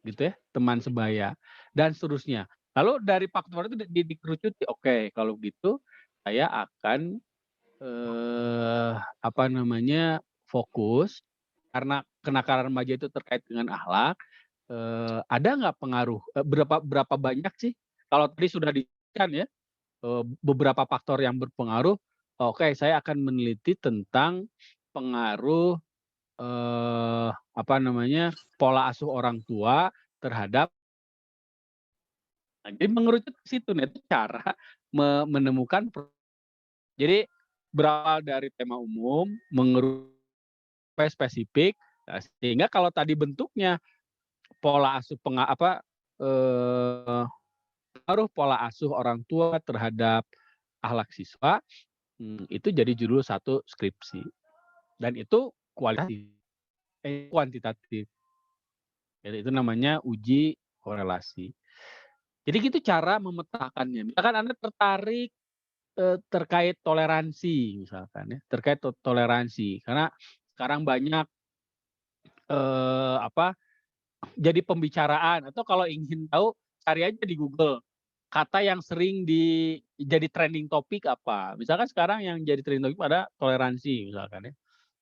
[SPEAKER 2] gitu ya, teman sebaya dan seterusnya. Lalu dari faktor itu dikerucuti, oke, kalau gitu saya akan fokus karena kenakalan remaja itu terkait dengan akhlak. Ada nggak pengaruh? Berapa banyak sih? Kalau tadi sudah disebutkan ya beberapa faktor yang berpengaruh. Oke, saya akan meneliti tentang pengaruh pola asuh orang tua terhadap. Jadi mengerucut ke situ nih, itu cara menemukan. Jadi berawal dari tema umum, mengerucut spesifik, sehingga kalau tadi bentuknya pola asuh pengaruh pola asuh orang tua terhadap akhlak siswa, itu jadi judul satu skripsi. Dan itu kuantitatif. Jadi itu namanya uji korelasi. Jadi gitu cara memetakannya. Misalkan Anda tertarik terkait toleransi misalkan ya, terkait toleransi karena sekarang banyak jadi pembicaraan, atau kalau ingin tahu cari aja di Google kata yang sering jadi trending topik apa. Misalkan sekarang yang jadi trending topik ada toleransi misalkan ya.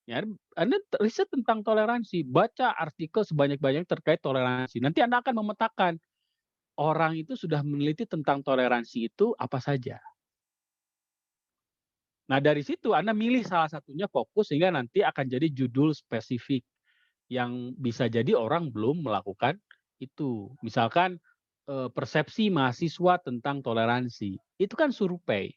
[SPEAKER 2] Ya, Anda riset tentang toleransi, baca artikel sebanyak-banyak terkait toleransi. Nanti Anda akan memetakan orang itu sudah meneliti tentang toleransi itu apa saja. Nah, dari situ Anda milih salah satunya fokus sehingga nanti akan jadi judul spesifik yang bisa jadi orang belum melakukan itu. Misalkan persepsi mahasiswa tentang toleransi. Itu kan survei.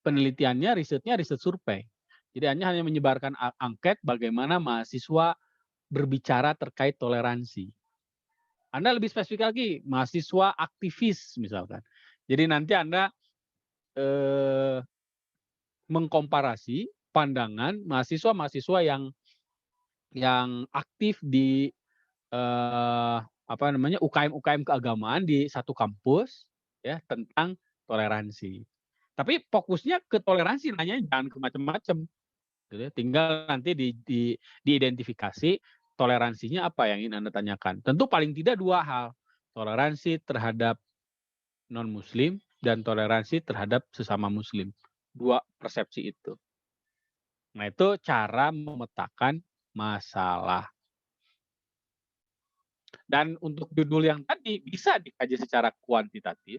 [SPEAKER 2] Penelitiannya, risetnya riset survei. Jadi hanya menyebarkan angket bagaimana mahasiswa berbicara terkait toleransi. Anda lebih spesifik lagi, mahasiswa aktivis misalkan. Jadi nanti Anda mengkomparasi pandangan mahasiswa yang aktif di UKM keagamaan di satu kampus ya tentang toleransi. Tapi fokusnya ke toleransi, nanya jangan ke macam-macam. Gitu ya. Tinggal nanti diidentifikasi toleransinya apa yang ingin Anda tanyakan. Tentu paling tidak dua hal, toleransi terhadap non-muslim dan toleransi terhadap sesama muslim. Dua persepsi itu. Nah, itu cara memetakan masalah. Dan untuk judul yang tadi bisa dikaji secara kuantitatif.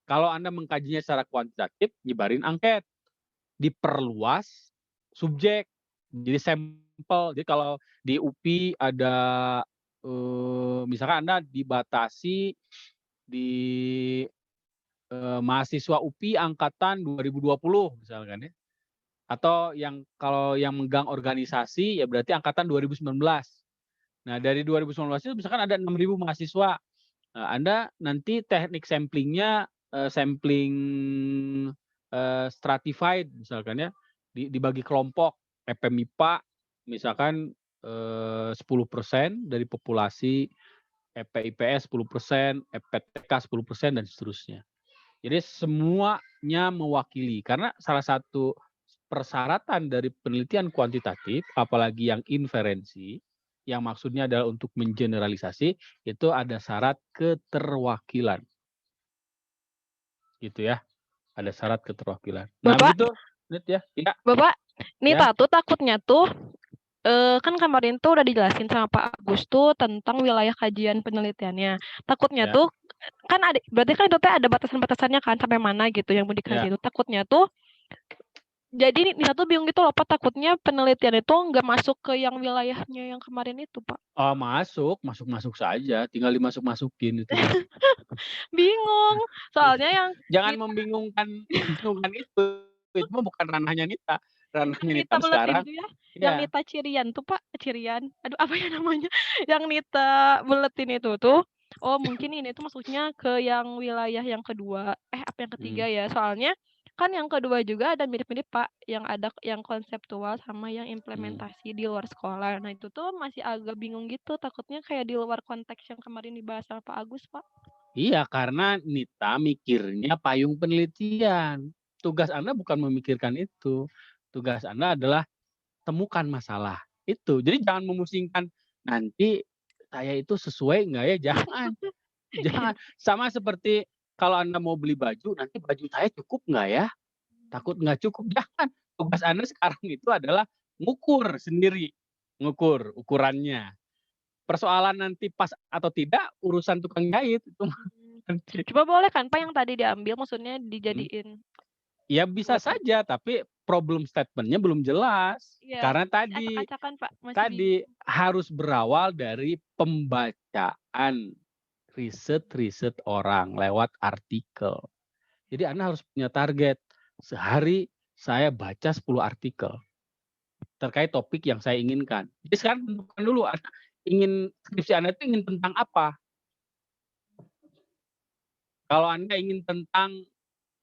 [SPEAKER 2] Kalau Anda mengkajinya secara kuantitatif, nyebarin angket. Diperluas subjek. Jadi sampel. Jadi kalau di UPI ada, misalkan Anda dibatasi di mahasiswa UPI angkatan 2020 misalkan ya. Atau kalau yang megang organisasi ya berarti angkatan 2019. Nah, dari 2019 itu misalkan ada 6.000 mahasiswa. Nah, Anda nanti teknik samplingnya sampling stratified misalkan ya, dibagi kelompok. EP-MIPA misalkan 10% dari populasi, EP-IPS 10%, EP-TK 10% dan seterusnya. Jadi semuanya mewakili, karena salah satu persyaratan dari penelitian kuantitatif, apalagi yang inferensi, yang maksudnya adalah untuk mengeneralisasi, itu ada syarat keterwakilan. Gitu ya. Ada syarat keterwakilan. Nah,
[SPEAKER 5] Bapak,
[SPEAKER 2] begitu, ya. Ya.
[SPEAKER 5] Bapak, ini
[SPEAKER 2] Ya.
[SPEAKER 5] tuh takutnya tuh kan kemarin tuh udah dijelasin sama Pak Agus tuh tentang wilayah kajian penelitiannya. Takutnya
[SPEAKER 2] Ya.
[SPEAKER 5] tuh kan berarti kan itu ada batasan-batasannya kan sampai mana gitu yang mau dikaji itu. Takutnya tuh jadi Nisa tuh bingung gitu loh Pak, takutnya penelitian itu nggak masuk ke yang wilayahnya yang kemarin itu Pak.
[SPEAKER 2] Oh, masuk saja, tinggal dimasuk-masukin itu.
[SPEAKER 5] Bingung, soalnya yang
[SPEAKER 2] jangan membingungkan itu mah bukan ranahnya Nita. ranahnya
[SPEAKER 5] Nita
[SPEAKER 2] Nita
[SPEAKER 5] beletin
[SPEAKER 2] sekarang.
[SPEAKER 5] itu ya, yang
[SPEAKER 2] Ya,
[SPEAKER 5] Nita Cirian tuh Pak, Cirian, aduh apa ya namanya, yang Nita beletin itu tuh, oh mungkin ini tuh maksudnya ke yang wilayah yang kedua, apa yang ketiga ya, soalnya kan yang kedua juga ada mirip-mirip Pak, yang ada yang konseptual sama yang implementasi di luar sekolah. Nah itu tuh masih agak bingung gitu, takutnya kayak di luar konteks yang kemarin dibahas sama Pak Agus Pak.
[SPEAKER 2] iya, karena Nita mikirnya payung penelitian. Tugas Anda bukan memikirkan itu. Tugas Anda adalah temukan masalah itu. Jadi jangan memusingkan nanti saya itu sesuai nggak ya? Jangan, jangan. Sama seperti kalau Anda mau beli baju, nanti baju saya cukup nggak ya? Takut nggak cukup, jangan. Tugas Anda sekarang itu adalah ngukur sendiri, ngukur ukurannya. Persoalan nanti pas atau tidak urusan tukang jahit itu nanti.
[SPEAKER 5] Coba boleh kan Pak yang tadi diambil maksudnya
[SPEAKER 2] Hmm.
[SPEAKER 5] dijadiin
[SPEAKER 2] Ya bisa
[SPEAKER 5] buat
[SPEAKER 2] saja, tapi problem statement-nya belum jelas.
[SPEAKER 5] iya,
[SPEAKER 2] Karena
[SPEAKER 5] masih
[SPEAKER 2] tadi
[SPEAKER 5] acak-acakan Pak, masih bingung.
[SPEAKER 2] harus berawal dari pembacaan riset-riset orang lewat artikel. Jadi Anda harus punya target. Sehari saya baca 10 artikel terkait topik yang saya inginkan. Jadi sekarang tentukan dulu Anda ingin skripsi Anda itu ingin tentang apa? Kalau Anda ingin tentang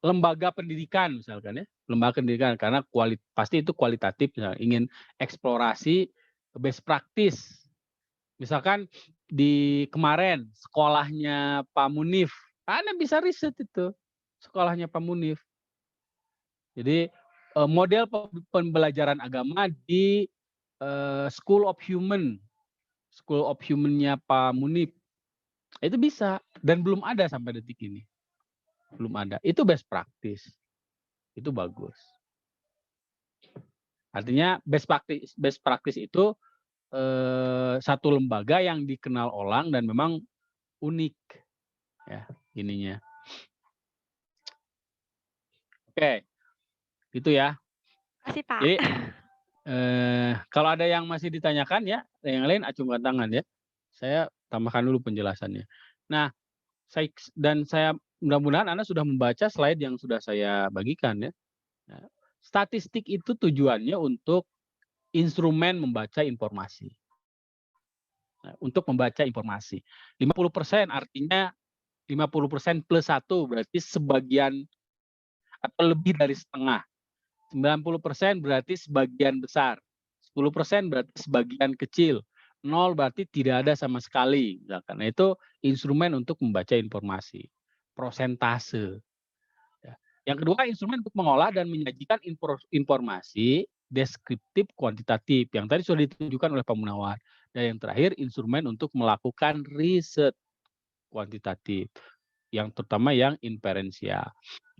[SPEAKER 2] lembaga pendidikan misalkan ya, lembaga pendidikan karena pasti itu kualitatif misalnya, ingin eksplorasi best practice. Misalkan di kemarin sekolahnya Pak Munif, Anda bisa riset itu sekolahnya Pak Munif. Jadi model pembelajaran agama di School of Human-nya Pak Munif. Itu bisa dan belum ada sampai detik ini. Belum ada. Itu best practice. Itu bagus. Artinya best practice itu satu lembaga yang dikenal orang dan memang unik ya ininya. Oke, itu ya.
[SPEAKER 5] Makasih Pak.
[SPEAKER 2] Jadi kalau ada yang masih ditanyakan ya, yang lain acungkan tangan ya. Saya tambahkan dulu penjelasannya. Nah, saya mudah-mudahan Anda sudah membaca slide yang sudah saya bagikan ya. Nah, statistik itu tujuannya untuk instrumen membaca informasi. Nah, untuk membaca informasi. 50% artinya 50% plus 1 berarti sebagian atau lebih dari setengah. 90% berarti sebagian besar. 10% berarti sebagian kecil. 0 berarti tidak ada sama sekali. Karena itu instrumen untuk membaca informasi. Prosentase. Yang kedua, instrumen untuk mengolah dan menyajikan informasi deskriptif kuantitatif yang tadi sudah ditunjukkan oleh Pak Munawar. Dan yang terakhir, instrumen untuk melakukan riset kuantitatif, yang terutama yang inferensial.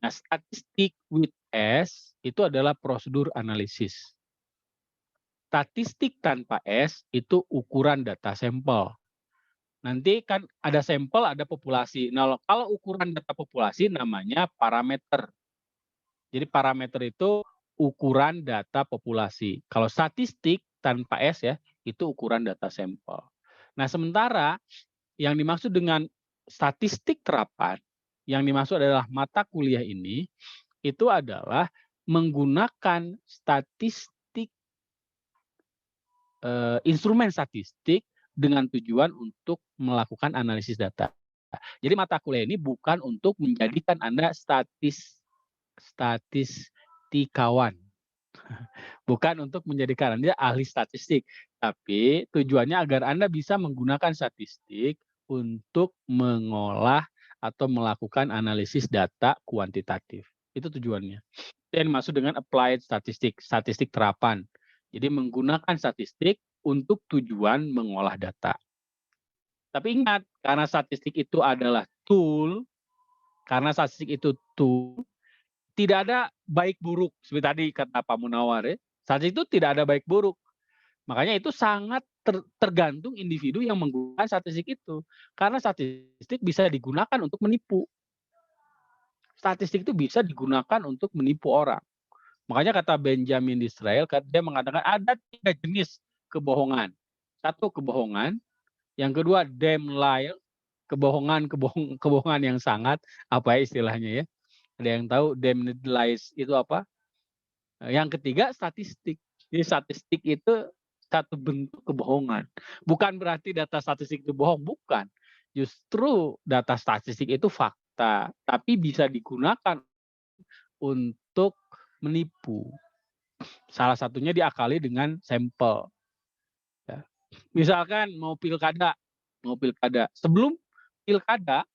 [SPEAKER 2] Nah, statistik with S itu adalah prosedur analisis. Statistik tanpa S itu ukuran data sampel. Nanti kan ada sampel, ada populasi. Nah, kalau ukuran data populasi namanya parameter. Jadi parameter itu ukuran data populasi. Kalau statistik tanpa S ya, itu ukuran data sampel. Nah, sementara yang dimaksud dengan statistik terapan, yang dimaksud adalah mata kuliah ini, itu adalah menggunakan statistik, instrumen statistik dengan tujuan untuk melakukan analisis data. Jadi mata kuliah ini bukan untuk menjadikan Anda statistikawan. Bukan untuk menjadikan Anda ahli statistik, tapi tujuannya agar Anda bisa menggunakan statistik untuk mengolah atau melakukan analisis data kuantitatif. Itu tujuannya. Itu yang dimaksud dengan applied statistik, statistik terapan. Jadi menggunakan statistik untuk tujuan mengolah data. Tapi ingat, karena statistik itu adalah tool, tidak ada baik buruk. Seperti tadi kata Pak Munawar ya, statistik itu tidak ada baik buruk. Makanya itu sangat tergantung individu yang menggunakan statistik itu. Karena statistik bisa digunakan untuk menipu. Statistik itu bisa digunakan untuk menipu orang. Makanya kata Benjamin Disraeli, dia mengatakan ada 3 jenis kebohongan. 1, kebohongan. Yang kedua, damn lie, kebohongan yang sangat, apa ya istilahnya ya? Ada yang tahu damned lies itu apa? Yang ketiga statistik. Jadi statistik itu satu bentuk kebohongan. Bukan berarti data statistik itu bohong, bukan. Justru data statistik itu fakta, tapi bisa digunakan untuk menipu. Salah satunya diakali dengan sampel. Ya. Misalkan mau pilkada. Sebelum pilkada,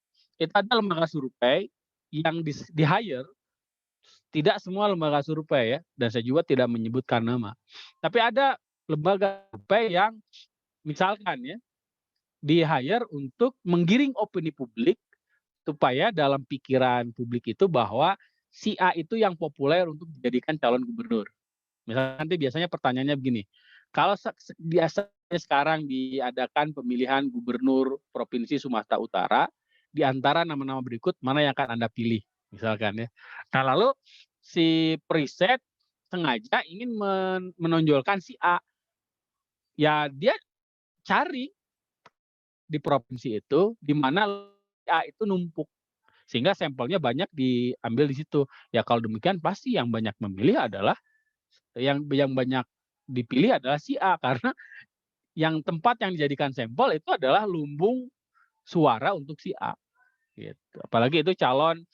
[SPEAKER 2] itu ada lembaga survei yang di-hire. Tidak semua lembaga survei ya, dan saya juga tidak menyebutkan nama. Tapi ada lembaga survei yang misalkan ya, di-hire untuk menggiring opini publik supaya dalam pikiran publik itu bahwa si A itu yang populer untuk dijadikan calon gubernur. Misalnya nanti biasanya pertanyaannya begini, kalau biasanya sekarang diadakan pemilihan gubernur Provinsi Sumatera Utara, di antara nama-nama berikut mana yang akan Anda pilih, misalkan ya. Nah lalu si periset sengaja ingin menonjolkan si A. Ya dia cari di provinsi itu di mana si A itu numpuk. Sehingga sampelnya banyak diambil di situ. Ya kalau demikian pasti yang banyak memilih adalah yang banyak dipilih adalah si A karena yang tempat yang dijadikan sampel itu adalah lumbung suara untuk si A. Gitu. Apalagi itu calon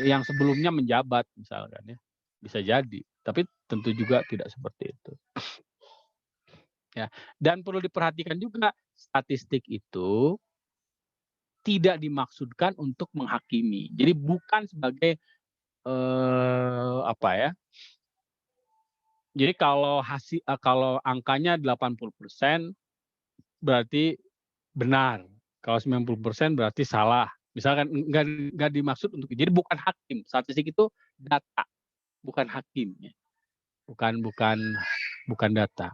[SPEAKER 2] yang sebelumnya menjabat misalkan ya, bisa jadi. Tapi tentu juga tidak seperti itu. Ya, dan perlu diperhatikan juga statistik itu tidak dimaksudkan untuk menghakimi. Jadi bukan sebagai jadi kalau angkanya 80% berarti benar. Kalau 90% berarti salah. Misalkan nggak dimaksud untuk jadi bukan hakim. Statistik itu data, bukan hakim ya. Bukan data.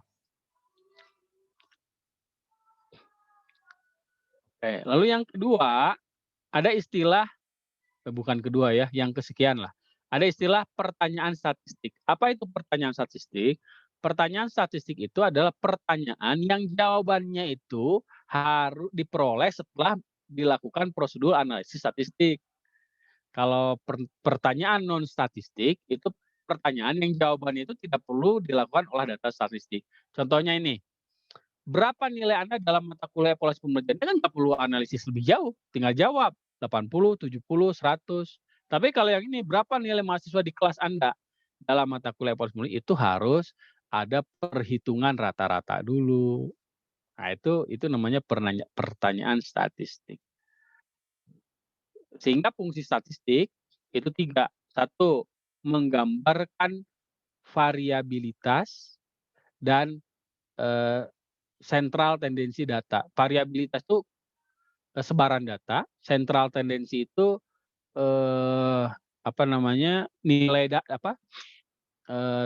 [SPEAKER 2] Oke, lalu yang kedua ada istilah bukan kedua ya, yang kesekian lah. Ada istilah pertanyaan statistik. Apa itu pertanyaan statistik? Pertanyaan statistik itu adalah pertanyaan yang jawabannya itu harus diperoleh setelah dilakukan prosedur analisis statistik. Kalau pertanyaan non statistik itu pertanyaan yang jawabannya itu tidak perlu dilakukan olah data statistik. Contohnya ini, berapa nilai Anda dalam mata kuliah evaluasi pembelajaran? Kan nggak perlu analisis lebih jauh, tinggal jawab 80, 70, 100. Tapi kalau yang ini, berapa nilai mahasiswa di kelas Anda dalam mata kuliah evaluasi pembelajaran? Itu harus ada perhitungan rata-rata dulu. Nah, itu namanya pertanyaan statistik. Sehingga fungsi statistik itu 3. 1, menggambarkan variabilitas dan sentral tendensi data. Variabilitas itu sebaran data, sentral tendensi itu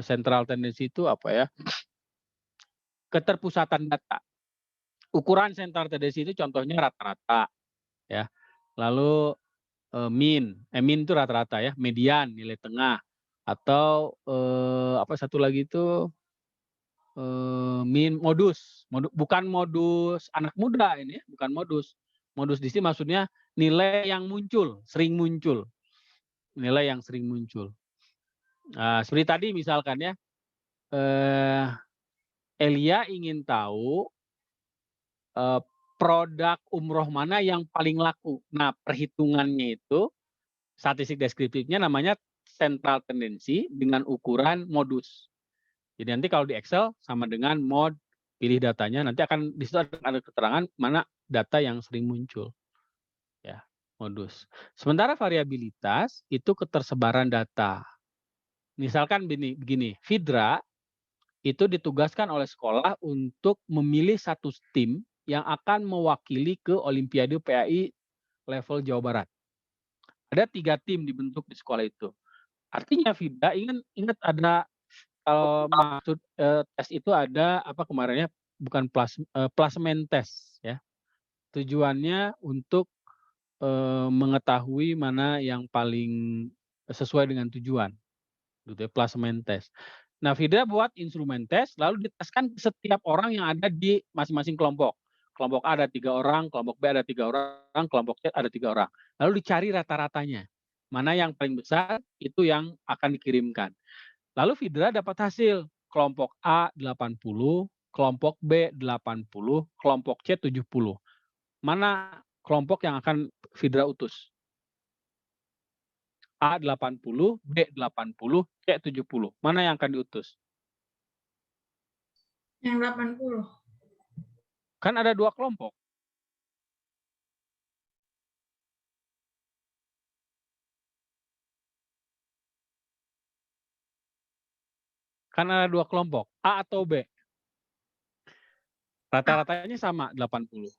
[SPEAKER 2] sentral tendensi itu keterpusatan data. Ukuran sentral tendensi itu contohnya rata-rata ya. Lalu mean itu rata-rata ya, median nilai tengah atau satu lagi itu modus, bukan modus anak muda ini ya, bukan modus. Modus di sini maksudnya nilai yang muncul, sering muncul. Nilai yang sering muncul. Nah, seperti tadi misalkan ya, Elia ingin tahu produk umroh mana yang paling laku. Nah, perhitungannya itu statistik deskriptifnya namanya sentral tendensi dengan ukuran modus. Jadi nanti kalau di Excel sama dengan mod, pilih datanya, nanti akan di situ ada keterangan mana data yang sering muncul. Ya, modus. Sementara variabilitas itu ketersebaran data. Misalkan begini, Fidra itu ditugaskan oleh sekolah untuk memilih satu tim yang akan mewakili ke Olimpiade PAI level Jawa Barat. Ada 3 tim dibentuk di sekolah itu. Artinya Fidra ingat ada kalau maksud tes itu ada kemarinnya bukan plasmen tes ya. Tujuannya untuk mengetahui mana yang paling sesuai dengan tujuan. Gitu ya, plasmen tes. Nah, Fidra buat instrumen tes lalu diteskan ke setiap orang yang ada di masing-masing kelompok. Kelompok A ada 3 orang, kelompok B ada 3 orang, kelompok C ada 3 orang. Lalu dicari rata-ratanya. Mana yang paling besar itu yang akan dikirimkan. Lalu Fidra dapat hasil kelompok A 80, kelompok B 80, kelompok C 70. Mana kelompok yang akan Fidra utus? A 80, B 80, C 70. Mana yang akan diutus?
[SPEAKER 4] Yang 80.
[SPEAKER 2] Kan ada 2 kelompok. Kan ada 2 kelompok, A atau B. Rata-ratanya sama 80.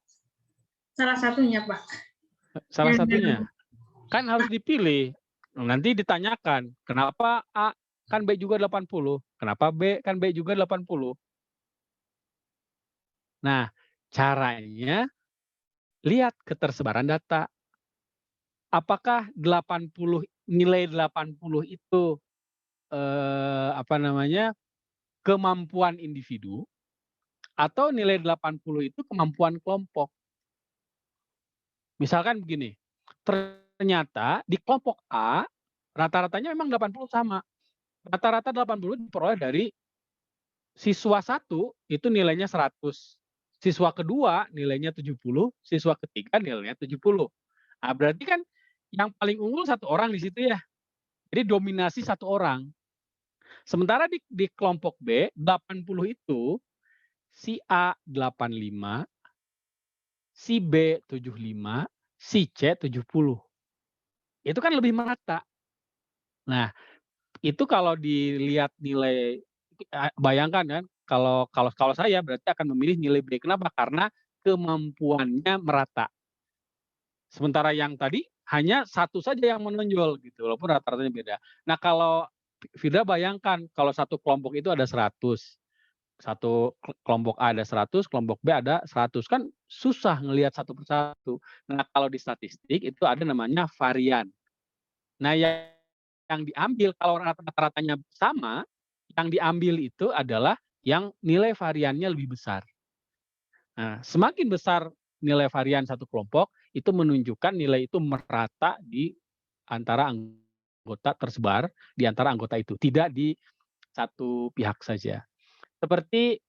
[SPEAKER 4] Salah satunya, Pak.
[SPEAKER 2] Salah
[SPEAKER 4] Yang
[SPEAKER 2] satunya. Kan harus dipilih. Nanti ditanyakan, kenapa A kan B juga 80, kenapa B kan B juga 80. Nah, caranya lihat ketersebaran data. Apakah 80 nilai 80 itu kemampuan individu atau nilai 80 itu kemampuan kelompok. Misalkan begini, ternyata di kelompok A rata-ratanya memang 80 sama. Rata-rata 80 diperoleh dari siswa 1 itu nilainya 100. Siswa kedua nilainya 70, siswa ketiga nilainya 70. Nah, berarti kan yang paling unggul 1 orang di situ ya. Jadi dominasi 1 orang. Sementara di kelompok B 80 itu si A 85, si B 75, si C 70. Itu kan lebih merata. Nah, itu kalau dilihat nilai bayangkan kan kalau saya berarti akan memilih nilai B. Kenapa? Karena kemampuannya merata. Sementara yang tadi hanya 1 saja yang menonjol gitu, walaupun rata-ratanya beda. Nah, kalau Fidra bayangkan kalau 1 kelompok itu ada 100. Kelompok A ada 100, kelompok B ada 100, kan susah ngelihat satu persatu. Nah, kalau di statistik itu ada namanya varian. Nah, yang diambil kalau rata-ratanya sama, yang diambil itu adalah yang nilai variannya lebih besar. Nah, semakin besar nilai varian satu kelompok, itu menunjukkan nilai itu merata di antara anggota tersebar di antara anggota itu, tidak di satu pihak saja. Seperti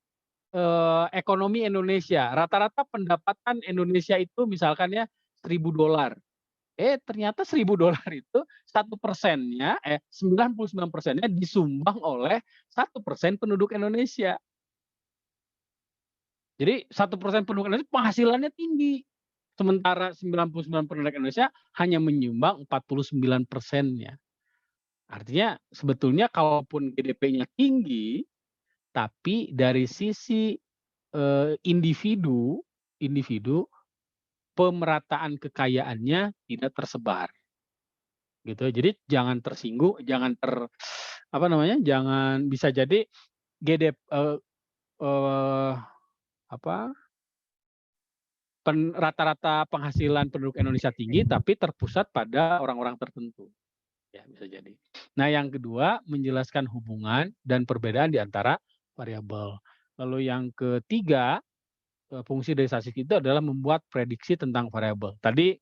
[SPEAKER 2] ekonomi Indonesia, rata-rata pendapatan Indonesia itu misalkan ya $1.000. Ternyata $1.000 itu 1%-nya, 99%-nya disumbang oleh 1% penduduk Indonesia. Jadi 1% penduduk Indonesia penghasilannya tinggi. Sementara 99% penduduk Indonesia hanya menyumbang 49%-nya. Artinya sebetulnya kalaupun GDP-nya tinggi, tapi dari sisi individu pemerataan kekayaannya tidak tersebar. Gitu. Jadi jangan tersinggung, jangan jangan bisa jadi rata-rata penghasilan penduduk Indonesia tinggi tapi terpusat pada orang-orang tertentu. Ya, bisa jadi. Nah, yang kedua menjelaskan hubungan dan perbedaan di antara variabel. Lalu yang ketiga, fungsi dari statistik itu adalah membuat prediksi tentang variabel. Tadi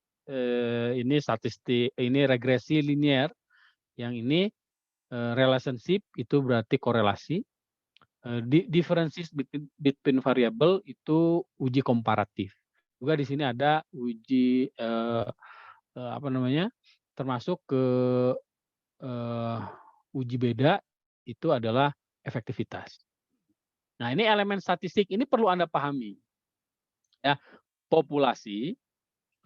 [SPEAKER 2] ini statistik, ini regresi linear. Yang ini relationship itu berarti korelasi. Differences between variable itu uji komparatif. Juga di sini ada uji termasuk ke uji beda itu adalah efektivitas. Nah, ini elemen statistik ini perlu Anda pahami. Ya, populasi,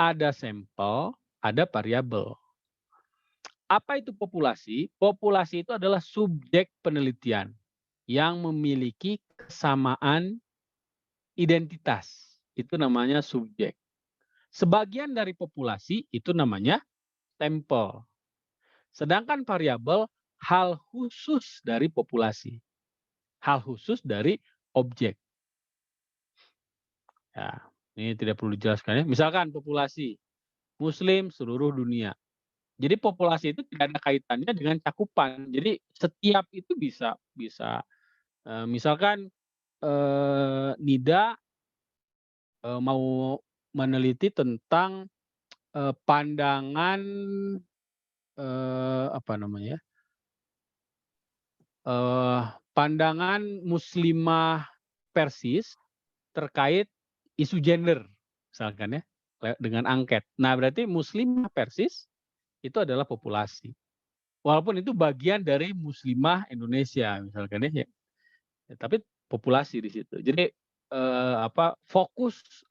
[SPEAKER 2] ada sampel, ada variabel. Apa itu populasi? Populasi itu adalah subjek penelitian yang memiliki kesamaan identitas. Itu namanya subjek. Sebagian dari populasi itu namanya sampel. Sedangkan variabel hal khusus dari populasi. Hal khusus dari objek. Ya, ini tidak perlu dijelaskan ya. Misalkan populasi Muslim seluruh dunia. Jadi populasi itu tidak ada kaitannya dengan cakupan. Jadi setiap itu bisa misalkan NIDA mau meneliti tentang pandangan apa namanya, pandangan muslimah Persis terkait isu gender, misalkan ya, dengan angket. Nah, berarti muslimah Persis itu adalah populasi. Walaupun itu bagian dari muslimah Indonesia, misalkan ya, tapi populasi di situ. Jadi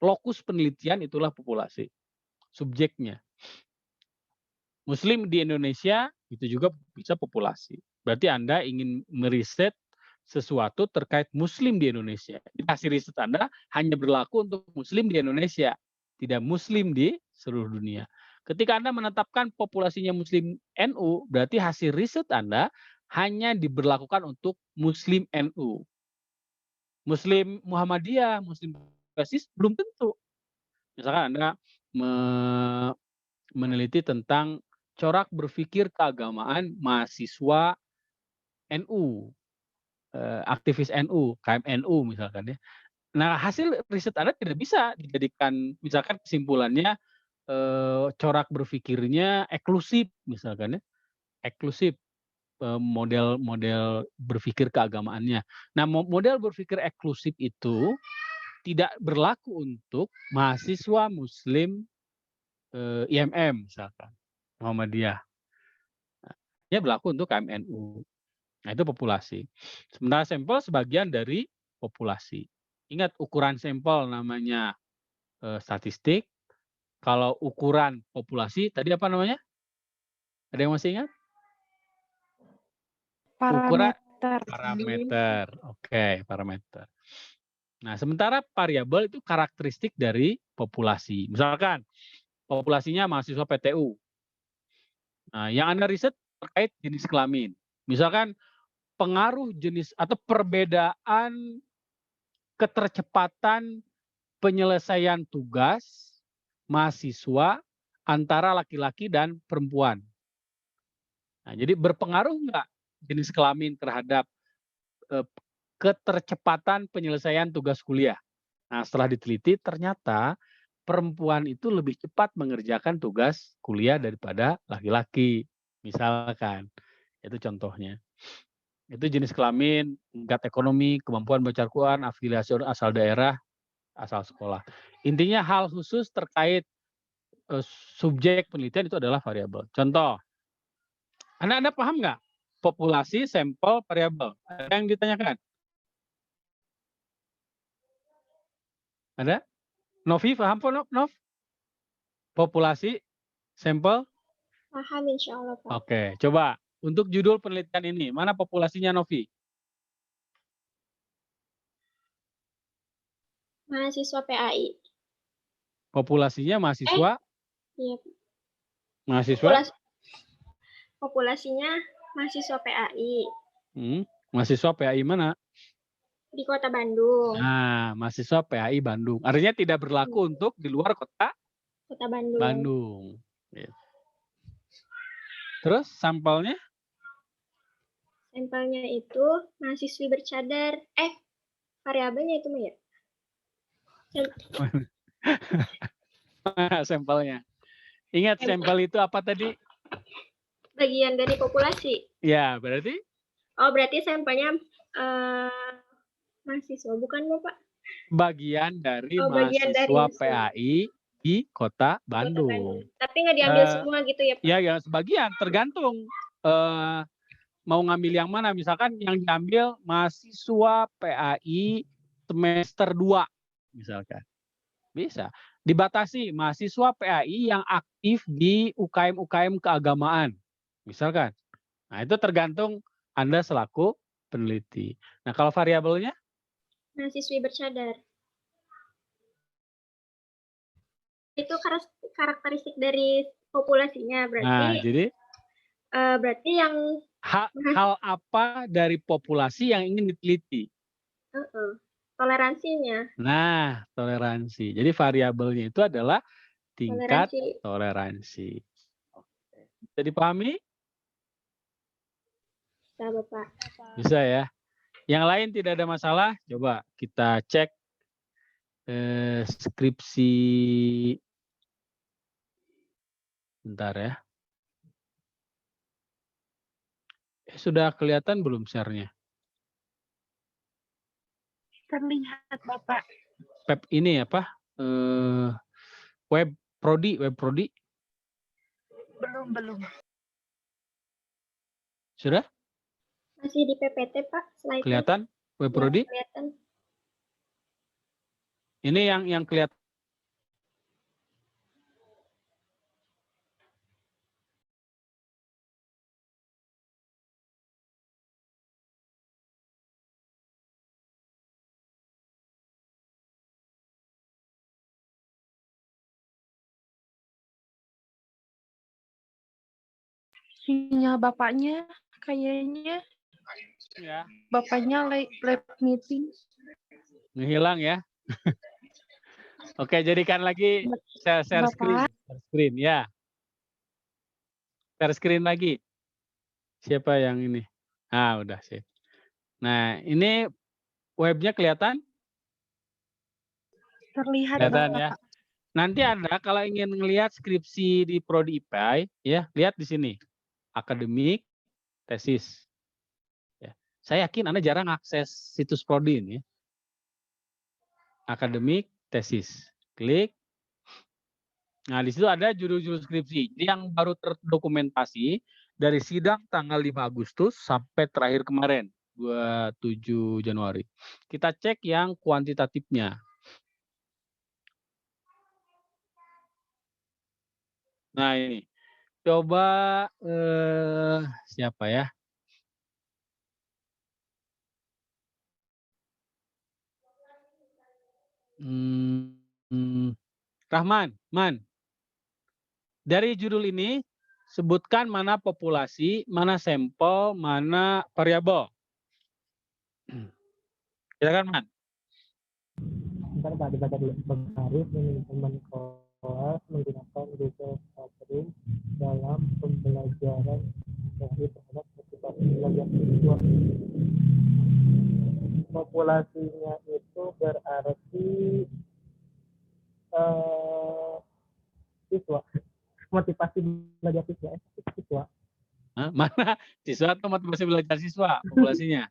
[SPEAKER 2] lokus penelitian itulah populasi, subjeknya. Muslim di Indonesia itu juga bisa populasi. Berarti Anda ingin meriset sesuatu terkait Muslim di Indonesia. Hasil riset Anda hanya berlaku untuk Muslim di Indonesia, tidak Muslim di seluruh dunia. Ketika Anda menetapkan populasinya Muslim NU, berarti hasil riset Anda hanya diberlakukan untuk Muslim NU. Muslim Muhammadiyah, Muslim Persis belum tentu. Misalkan Anda meneliti tentang corak berpikir keagamaan mahasiswa NU, aktivis NU, KMNU misalkan ya. Nah, hasil riset Anda tidak bisa dijadikan misalkan kesimpulannya corak berpikirnya eksklusif misalkan ya, eksklusif model berpikir keagamaannya. Nah, model berpikir eksklusif itu tidak berlaku untuk mahasiswa Muslim IMM misalkan, Muhammadiyah. Dia berlaku untuk KMNU. Nah, itu populasi. Sementara sampel sebagian dari populasi. Ingat ukuran sampel namanya statistik. Kalau ukuran populasi tadi apa namanya? Ada yang masih ingat? Ukuran parameter. Oke, parameter. Nah, sementara variabel itu karakteristik dari populasi. Misalkan populasinya mahasiswa PTU. Nah, yang Anda riset terkait jenis kelamin. Misalkan pengaruh jenis atau perbedaan ketercepatan penyelesaian tugas mahasiswa antara laki-laki dan perempuan. Nah, jadi berpengaruh nggak jenis kelamin terhadap ketercepatan penyelesaian tugas kuliah? Nah, setelah diteliti ternyata perempuan itu lebih cepat mengerjakan tugas kuliah daripada laki-laki. Misalkan, itu contohnya. Itu jenis kelamin, tingkat ekonomi, kemampuan baca Al-Quran, afiliasi asal daerah, asal sekolah. Intinya hal khusus terkait subjek penelitian itu adalah variabel. Contoh, Anda paham nggak? Populasi, sampel, variabel. Ada yang ditanyakan? Ada? Novi, paham kok, Nov? Populasi, sampel?
[SPEAKER 6] Paham insya Allah, Pak.
[SPEAKER 2] Oke, coba. Untuk judul penelitian ini, mana populasinya, Novi?
[SPEAKER 6] Mahasiswa PAI.
[SPEAKER 2] Populasinya mahasiswa?
[SPEAKER 6] Iya.
[SPEAKER 2] Mahasiswa?
[SPEAKER 6] Populasinya mahasiswa PAI.
[SPEAKER 2] Mahasiswa PAI mana?
[SPEAKER 6] Di Kota Bandung.
[SPEAKER 2] Nah, mahasiswa PAI Bandung. Artinya tidak berlaku untuk di luar kota
[SPEAKER 6] Bandung.
[SPEAKER 2] Bandung. Yes. Terus sampelnya?
[SPEAKER 6] Sampelnya itu mahasiswi bercadar. Variabelnya itu ya?
[SPEAKER 2] Sampelnya. Ingat sampel itu apa tadi?
[SPEAKER 6] Bagian dari populasi.
[SPEAKER 2] Ya, berarti?
[SPEAKER 6] Oh, berarti sampelnya mahasiswa, bukan Bapak?
[SPEAKER 2] Bagian dari
[SPEAKER 6] bagian
[SPEAKER 2] mahasiswa
[SPEAKER 6] dari
[SPEAKER 2] PAI di Kota Bandung.
[SPEAKER 6] Tapi nggak diambil semua gitu ya, Pak?
[SPEAKER 2] Ya, sebagian. Tergantung mau ngambil yang mana. Misalkan yang diambil mahasiswa PAI semester 2. Misalkan. Bisa. Dibatasi mahasiswa PAI yang aktif di UKM-UKM keagamaan. Misalkan. Nah, itu tergantung Anda selaku peneliti. Nah, kalau variabelnya?
[SPEAKER 6] Mahasiswi bercadar. Itu karakteristik dari populasinya berarti.
[SPEAKER 2] Nah, jadi
[SPEAKER 6] berarti yang
[SPEAKER 2] hal apa dari populasi yang ingin diteliti?
[SPEAKER 6] Toleransinya.
[SPEAKER 2] Nah, toleransi. Jadi variabelnya itu adalah tingkat toleransi. Oke. Bisa dipahami?
[SPEAKER 6] Bisa, Bapak.
[SPEAKER 2] Bisa ya. Yang lain tidak ada masalah. Coba kita cek skripsi. Bentar ya. Sudah kelihatan belum share-nya?
[SPEAKER 3] Terlihat Bapak.
[SPEAKER 2] Web ini apa? Web Prodi.
[SPEAKER 3] Belum.
[SPEAKER 2] Sudah
[SPEAKER 6] Masih di PPT, Pak, slide-nya.
[SPEAKER 2] kelihatan Web
[SPEAKER 6] Ya,
[SPEAKER 2] Prodi?
[SPEAKER 6] kelihatan.
[SPEAKER 2] Ini yang kelihatan.
[SPEAKER 3] Sinyal Bapaknya kayaknya
[SPEAKER 2] Ya,
[SPEAKER 3] Bapaknya lab meeting.
[SPEAKER 2] ngehilang ya. Oke, jadikan lagi share screen.
[SPEAKER 3] Bapak.
[SPEAKER 2] Share screen ya. Share screen lagi. Siapa yang ini? Ah, udah sih. Nah, ini webnya kelihatan?
[SPEAKER 3] Terlihat
[SPEAKER 2] Kelihatan
[SPEAKER 3] Bapak.
[SPEAKER 2] ya. Nanti Anda kalau ingin melihat skripsi di Prodi IPA, ya, lihat di sini. Akademik, tesis. Ya. Saya yakin Anda jarang akses situs Prodi ini. Akademik, tesis. Klik. Nah, di situ ada judul-judul skripsi. Jadi yang baru terdokumentasi dari sidang tanggal 5 Agustus sampai terakhir kemarin, 27 Januari. Kita cek yang kuantitatifnya. Nah, ini. Coba siapa ya? Rahman, dari judul ini sebutkan mana populasi, mana sampel, mana variabel. Silakan, Man.
[SPEAKER 7] Ntar Pak dibaca dulu. Harus manajemen kelas menggunakan Google Classroom dalam pembelajaran dari terhadap motivasi belajar siswa. Populasinya itu berarti siswa. Motivasi belajar siswa.
[SPEAKER 2] Hah? Mana siswa atau motivasi belajar siswa populasinya?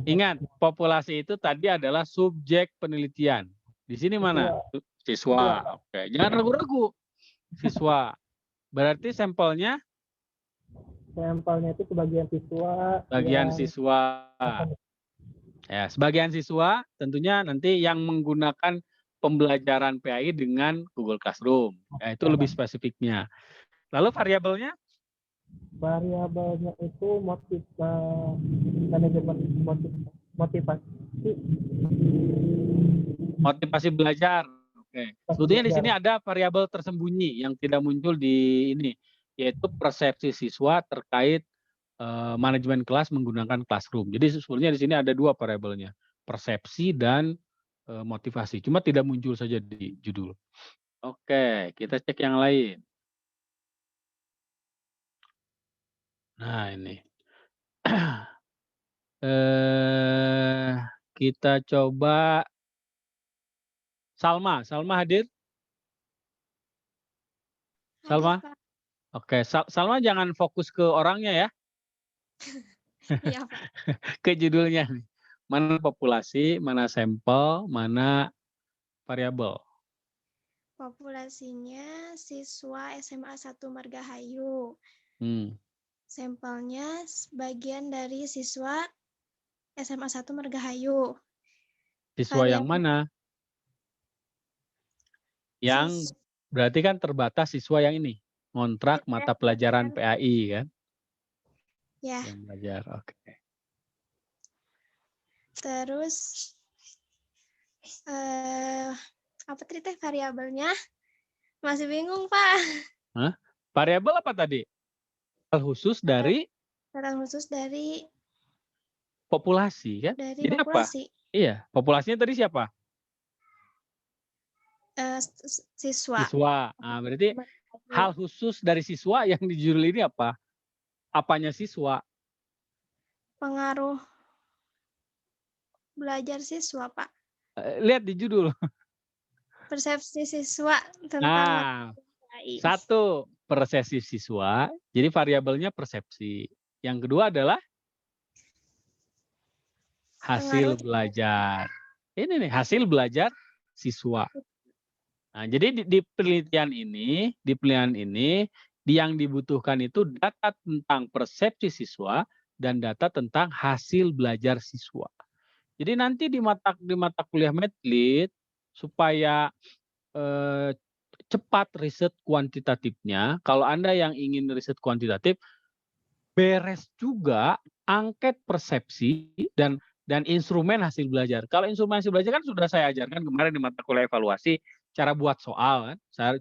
[SPEAKER 2] Ingat, populasi itu tadi adalah subjek penelitian. Di sini mana? Siswa. Oke, jangan ragu-ragu. Siswa. Berarti sampelnya?
[SPEAKER 7] Sampelnya itu sebagian siswa.
[SPEAKER 2] Bagian siswa. Ya, sebagian siswa tentunya nanti yang menggunakan pembelajaran PAI dengan Google Classroom. Ya, itu lebih spesifiknya. Lalu variabelnya?
[SPEAKER 7] Variabelnya itu manajemen
[SPEAKER 2] Motivasi belajar. Oke. Sebetulnya di sini ada variabel tersembunyi yang tidak muncul di ini, yaitu persepsi siswa terkait manajemen kelas menggunakan Classroom. Jadi sebetulnya di sini ada dua variabelnya, persepsi dan motivasi. Cuma tidak muncul saja di judul. Oke, kita cek yang lain. Nah, ini. Kita coba Salma. Salma hadir? Salma? Oke, Salma jangan fokus ke orangnya ya.
[SPEAKER 6] Iya, Pak.
[SPEAKER 2] Ke judulnya. Mana populasi, mana sampel, mana variabel.
[SPEAKER 6] Populasinya siswa SMA 1 Margahayu. Sampelnya bagian dari siswa SMA 1 Margahayu.
[SPEAKER 2] Siswa yang mana? Yang berarti kan terbatas siswa yang ini. Ngontrak mata pelajaran PAI kan?
[SPEAKER 6] Ya.
[SPEAKER 2] Yang belajar, oke.
[SPEAKER 6] Terus apa tadi variabelnya? Masih bingung, Pak.
[SPEAKER 2] Hah? Variabel apa tadi? Hal khusus dari?
[SPEAKER 6] Hal khusus dari
[SPEAKER 2] populasi kan?
[SPEAKER 6] Dari
[SPEAKER 2] jadi
[SPEAKER 6] populasi.
[SPEAKER 2] Apa? Iya, populasinya tadi siapa?
[SPEAKER 6] Siswa.
[SPEAKER 2] Siswa. Nah, berarti hal khusus dari siswa yang di judul ini apa? Apanya siswa?
[SPEAKER 6] Pengaruh belajar siswa, Pak.
[SPEAKER 2] Lihat di judul.
[SPEAKER 6] Persepsi siswa tentang
[SPEAKER 2] satu, persepsi siswa, jadi variabelnya persepsi. Yang kedua adalah hasil belajar. Ini nih, hasil belajar siswa. Nah, jadi di penelitian ini, yang dibutuhkan itu data tentang persepsi siswa dan data tentang hasil belajar siswa. Jadi nanti di mata kuliah Medlit supaya cepat riset kuantitatifnya, kalau Anda yang ingin riset kuantitatif, beres juga angket persepsi dan instrumen hasil belajar. Kalau instrumen hasil belajar kan sudah saya ajarkan kemarin di mata kuliah evaluasi, cara buat soal kan,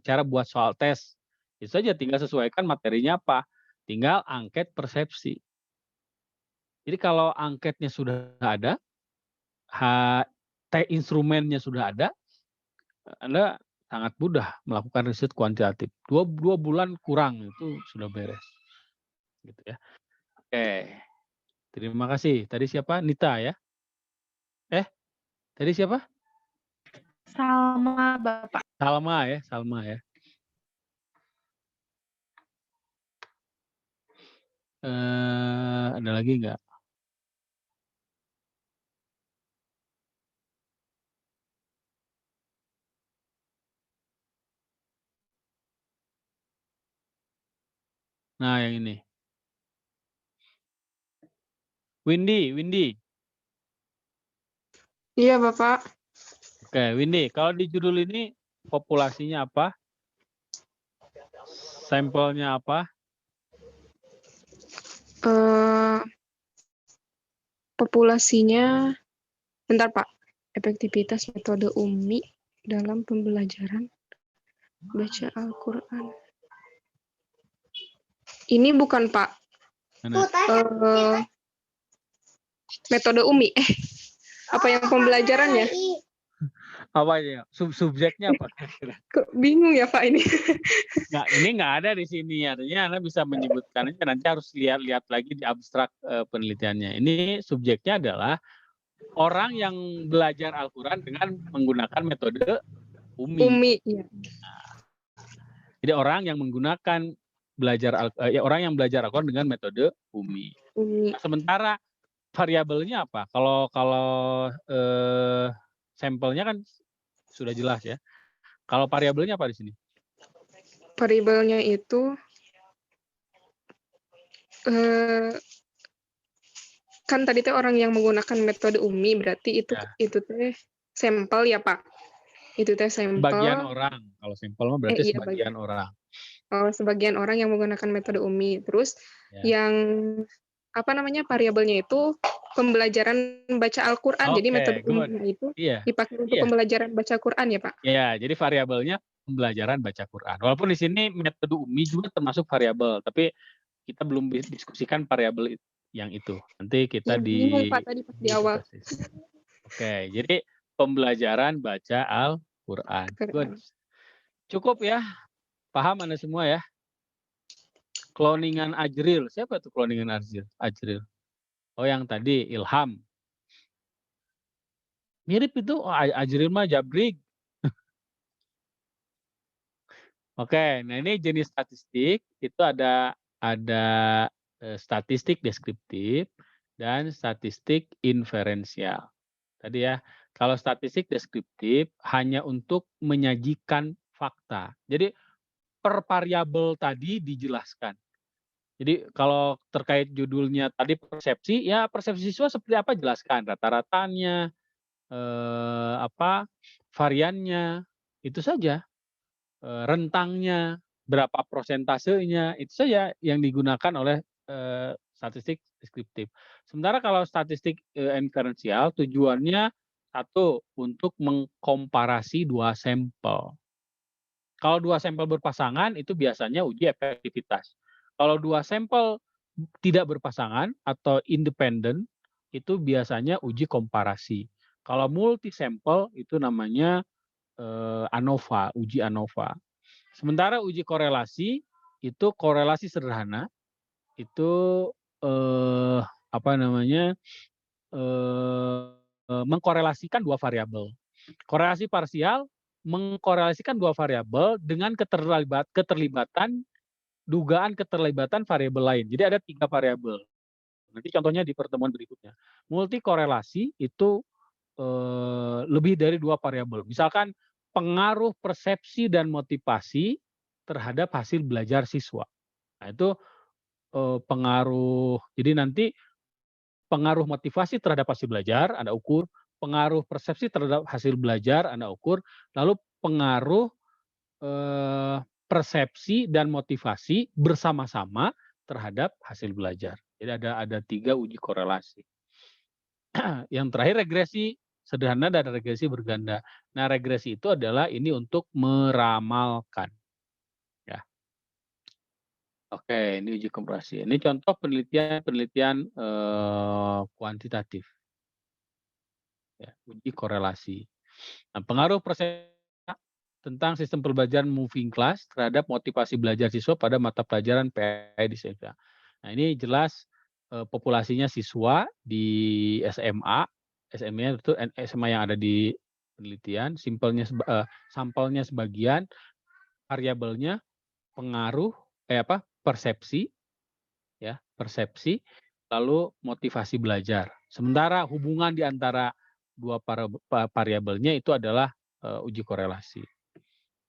[SPEAKER 2] cara buat soal tes. Itu saja, tinggal sesuaikan materinya apa. Tinggal angket persepsi. Jadi kalau angketnya sudah ada, instrumennya sudah ada, Anda sangat mudah melakukan riset kuantitatif. Dua bulan kurang itu sudah beres. Gitu ya. Oke. Terima kasih. Tadi siapa? Nita ya? Tadi siapa?
[SPEAKER 3] Salma, Bapak.
[SPEAKER 2] Salma ya. Ada lagi nggak? Nah, yang ini. Windy.
[SPEAKER 8] Iya, Bapak.
[SPEAKER 2] Oke, Windy. Kalau di judul ini populasinya apa? Sampelnya apa?
[SPEAKER 8] Populasinya, bentar Pak, efektivitas metode UMI dalam pembelajaran baca Al-Quran. Ini bukan Pak, metode UMI. Apa yang pembelajarannya?
[SPEAKER 2] Apa ya? Subjeknya apa?
[SPEAKER 8] Kok bingung ya Pak ini?
[SPEAKER 2] Nggak, ini nggak ada di sini. Artinya Anda bisa menyebutkannya, nanti harus lihat lagi di abstrak penelitiannya. Ini subjeknya adalah orang yang belajar Al-Quran dengan menggunakan metode UMI.
[SPEAKER 8] UMI, ya.
[SPEAKER 2] Jadi orang yang menggunakan orang yang belajar Al-Quran dengan metode UMI. Nah, sementara variabelnya apa? Kalau sampelnya kan sudah jelas ya. Kalau variabelnya apa di sini?
[SPEAKER 8] Variabelnya itu kan tadi teh orang yang menggunakan metode UMI, berarti itu teh sampel ya Pak. Itu teh sampel.
[SPEAKER 2] Sebagian orang. Kalau sampel mah berarti sebagian orang.
[SPEAKER 8] Oh, sebagian orang yang menggunakan metode UMI. Terus yang variabelnya itu pembelajaran baca Al-Quran. Jadi metode UMI itu dipakai untuk pembelajaran baca Quran ya Pak?
[SPEAKER 2] Iya, jadi variabelnya pembelajaran baca Quran. Walaupun di sini metode UMI juga termasuk variabel, tapi kita belum diskusikan variabel yang itu. Nanti kita
[SPEAKER 8] bingung Pak tadi pas di awal.
[SPEAKER 2] Oke, jadi pembelajaran baca Al-Quran. Good. Cukup ya. Paham Anda semua ya? Cloningan Ajril. Siapa tuh cloningan Ajril? Oh, yang tadi Ilham. Mirip itu. Oh, Ajril mah Jabrig. Oke, nah ini jenis statistik itu ada statistik deskriptif dan statistik inferensial. Tadi ya, kalau statistik deskriptif hanya untuk menyajikan fakta. Jadi per variabel tadi dijelaskan. Jadi kalau terkait judulnya tadi persepsi, ya persepsi siswa seperti apa jelaskan, rata-ratanya, variannya, itu saja. Rentangnya, berapa prosentasenya, itu saja yang digunakan oleh statistik deskriptif. Sementara kalau statistik inferensial tujuannya satu, untuk mengkomparasi dua sampel. Kalau dua sampel berpasangan itu biasanya uji efektivitas. Kalau dua sampel tidak berpasangan atau independen itu biasanya uji komparasi. Kalau multi sampel itu namanya ANOVA, uji ANOVA. Sementara uji korelasi itu korelasi sederhana, itu mengkorelasikan dua variabel. Korelasi parsial mengkorelasikan dua variabel dengan keterlibatan dugaan keterlibatan variabel lain. Jadi ada 3 variabel. Nanti contohnya di pertemuan berikutnya. Multikorelasi itu lebih dari 2 variabel. Misalkan pengaruh persepsi dan motivasi terhadap hasil belajar siswa. Nah, itu pengaruh. Jadi nanti pengaruh motivasi terhadap hasil belajar Anda ukur, pengaruh persepsi terhadap hasil belajar Anda ukur, lalu pengaruh persepsi dan motivasi bersama-sama terhadap hasil belajar. Jadi ada 3 uji korelasi. Yang terakhir regresi sederhana dan regresi berganda. Nah, regresi itu adalah ini untuk meramalkan. Ya. Oke, ini uji komparasi. Ini contoh penelitian kuantitatif. Ya, uji korelasi. Nah, pengaruh persepsi tentang sistem pembelajaran moving class terhadap motivasi belajar siswa pada mata pelajaran PAI di SMA. Nah, ini jelas populasinya siswa di SMA itu SMA yang ada di penelitian, sampelnya sebagian, variabelnya pengaruh persepsi, ya, persepsi, lalu motivasi belajar. Sementara hubungan di antara 2 variabelnya itu adalah uji korelasi.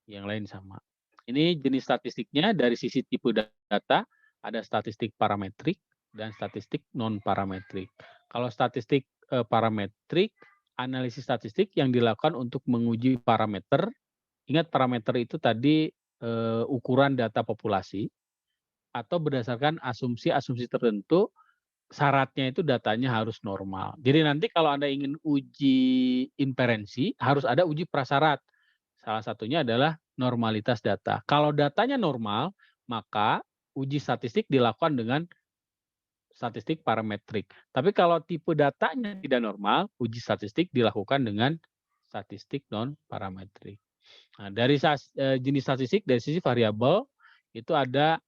[SPEAKER 2] Yang lain sama. Ini jenis statistiknya dari sisi tipe data, ada statistik parametrik dan statistik non-parametrik. Kalau statistik parametrik, analisis statistik yang dilakukan untuk menguji parameter. Ingat parameter itu tadi ukuran data populasi atau berdasarkan asumsi-asumsi tertentu, syaratnya itu datanya harus normal. Jadi nanti kalau Anda ingin uji inferensi, harus ada uji prasyarat. Salah satunya adalah normalitas data. Kalau datanya normal, maka uji statistik dilakukan dengan statistik parametrik. Tapi kalau tipe datanya tidak normal, uji statistik dilakukan dengan statistik non-parametrik. Nah, dari jenis statistik, dari sisi variabel, itu ada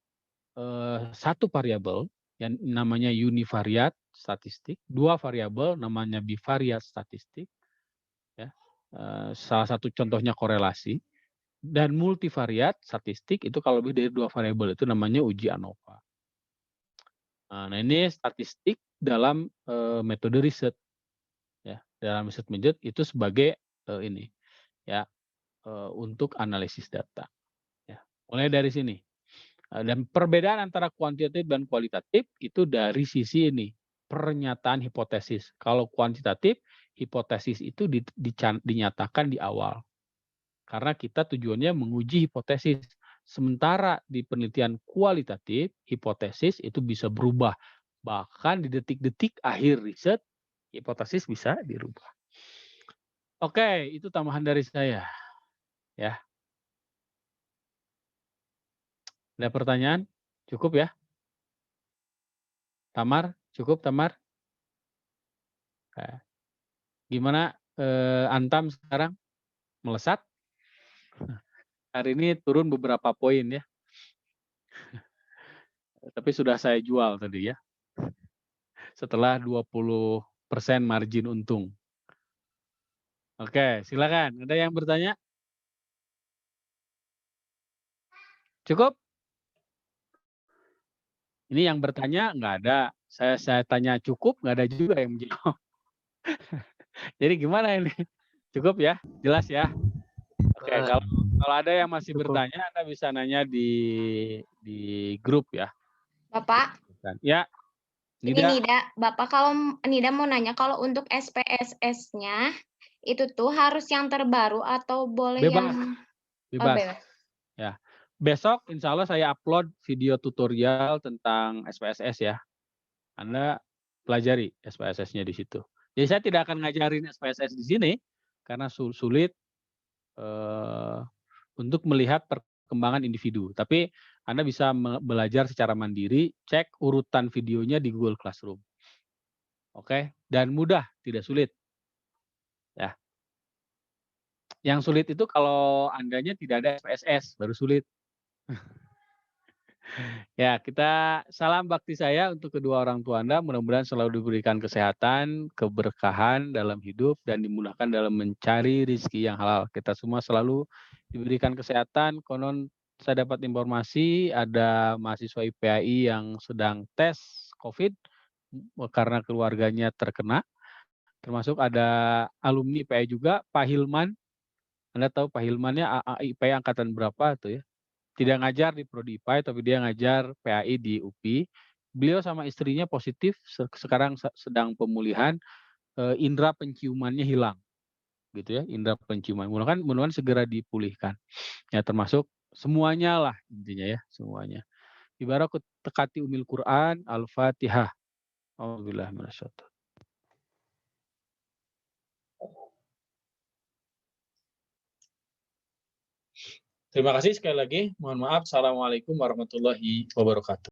[SPEAKER 2] 1 variabel yang namanya univariat statistik, 2 variabel namanya bivariat statistik, ya. Salah satu contohnya korelasi, dan multivariat statistik itu kalau lebih dari 2 variabel itu namanya uji ANOVA. Nah, ini statistik dalam metode riset, ya. Dalam riset metode itu sebagai ini, ya, untuk analisis data. Ya. Mulai dari sini. Dan perbedaan antara kuantitatif dan kualitatif itu dari sisi ini, pernyataan hipotesis. Kalau kuantitatif, hipotesis itu dinyatakan di awal. Karena kita tujuannya menguji hipotesis. Sementara di penelitian kualitatif, hipotesis itu bisa berubah. Bahkan di detik-detik akhir riset, hipotesis bisa dirubah. Oke, itu tambahan dari saya. Ya. Ada pertanyaan? Cukup ya? Tamar? Cukup, Tamar? Gimana Antam sekarang? Melesat? Hari ini turun beberapa poin ya. Tapi sudah saya jual tadi ya. Setelah 20% margin untung. Oke, silakan. Ada yang bertanya? Cukup? Ini yang bertanya nggak ada. Saya tanya cukup, nggak ada juga yang menjawab. Jadi gimana ini? Cukup ya? Jelas ya? Oke, kalau ada yang masih bertanya, Anda bisa nanya di grup ya.
[SPEAKER 9] Bapak?
[SPEAKER 2] Ya.
[SPEAKER 9] Nida. Ini Nida, Bapak kalau Nida mau nanya, kalau untuk SPSS-nya itu tuh harus yang terbaru atau boleh
[SPEAKER 2] bebas.
[SPEAKER 9] yang
[SPEAKER 2] Bebas.
[SPEAKER 9] bebas?
[SPEAKER 2] Ya. Besok insya Allah saya upload video tutorial tentang SPSS ya. Anda pelajari SPSS-nya di situ. Jadi saya tidak akan ngajarin SPSS di sini karena sulit untuk melihat perkembangan individu. Tapi Anda bisa belajar secara mandiri, cek urutan videonya di Google Classroom. Oke, dan mudah, tidak sulit. Ya. Yang sulit itu kalau Andanya tidak ada SPSS, baru sulit. Ya, kita salam bakti saya untuk kedua orang tua Anda. Mudah-mudahan selalu diberikan kesehatan, keberkahan dalam hidup, dan dimudahkan dalam mencari rezeki yang halal. Kita semua selalu diberikan kesehatan, konon saya dapat informasi ada mahasiswa IPAI yang sedang tes COVID karena keluarganya terkena. Termasuk ada alumni IPAI juga, Pak Hilman. Anda tahu Pak Hilmannya IPAI angkatan berapa tuh ya? Tidak ngajar di Prodi IPAI, tapi dia ngajar PAI di UPI. Beliau sama istrinya positif, sekarang sedang pemulihan, indera penciumannya hilang, gitu ya, indera penciuman. Mudah-mudahan segera dipulihkan. Ya termasuk semuanya lah intinya ya, semuanya. Ibarat tekati umil Quran, Al-Fatihah. Alhamdulillah minasyaitonir. Terima kasih sekali lagi. Mohon maaf. Assalamualaikum warahmatullahi wabarakatuh.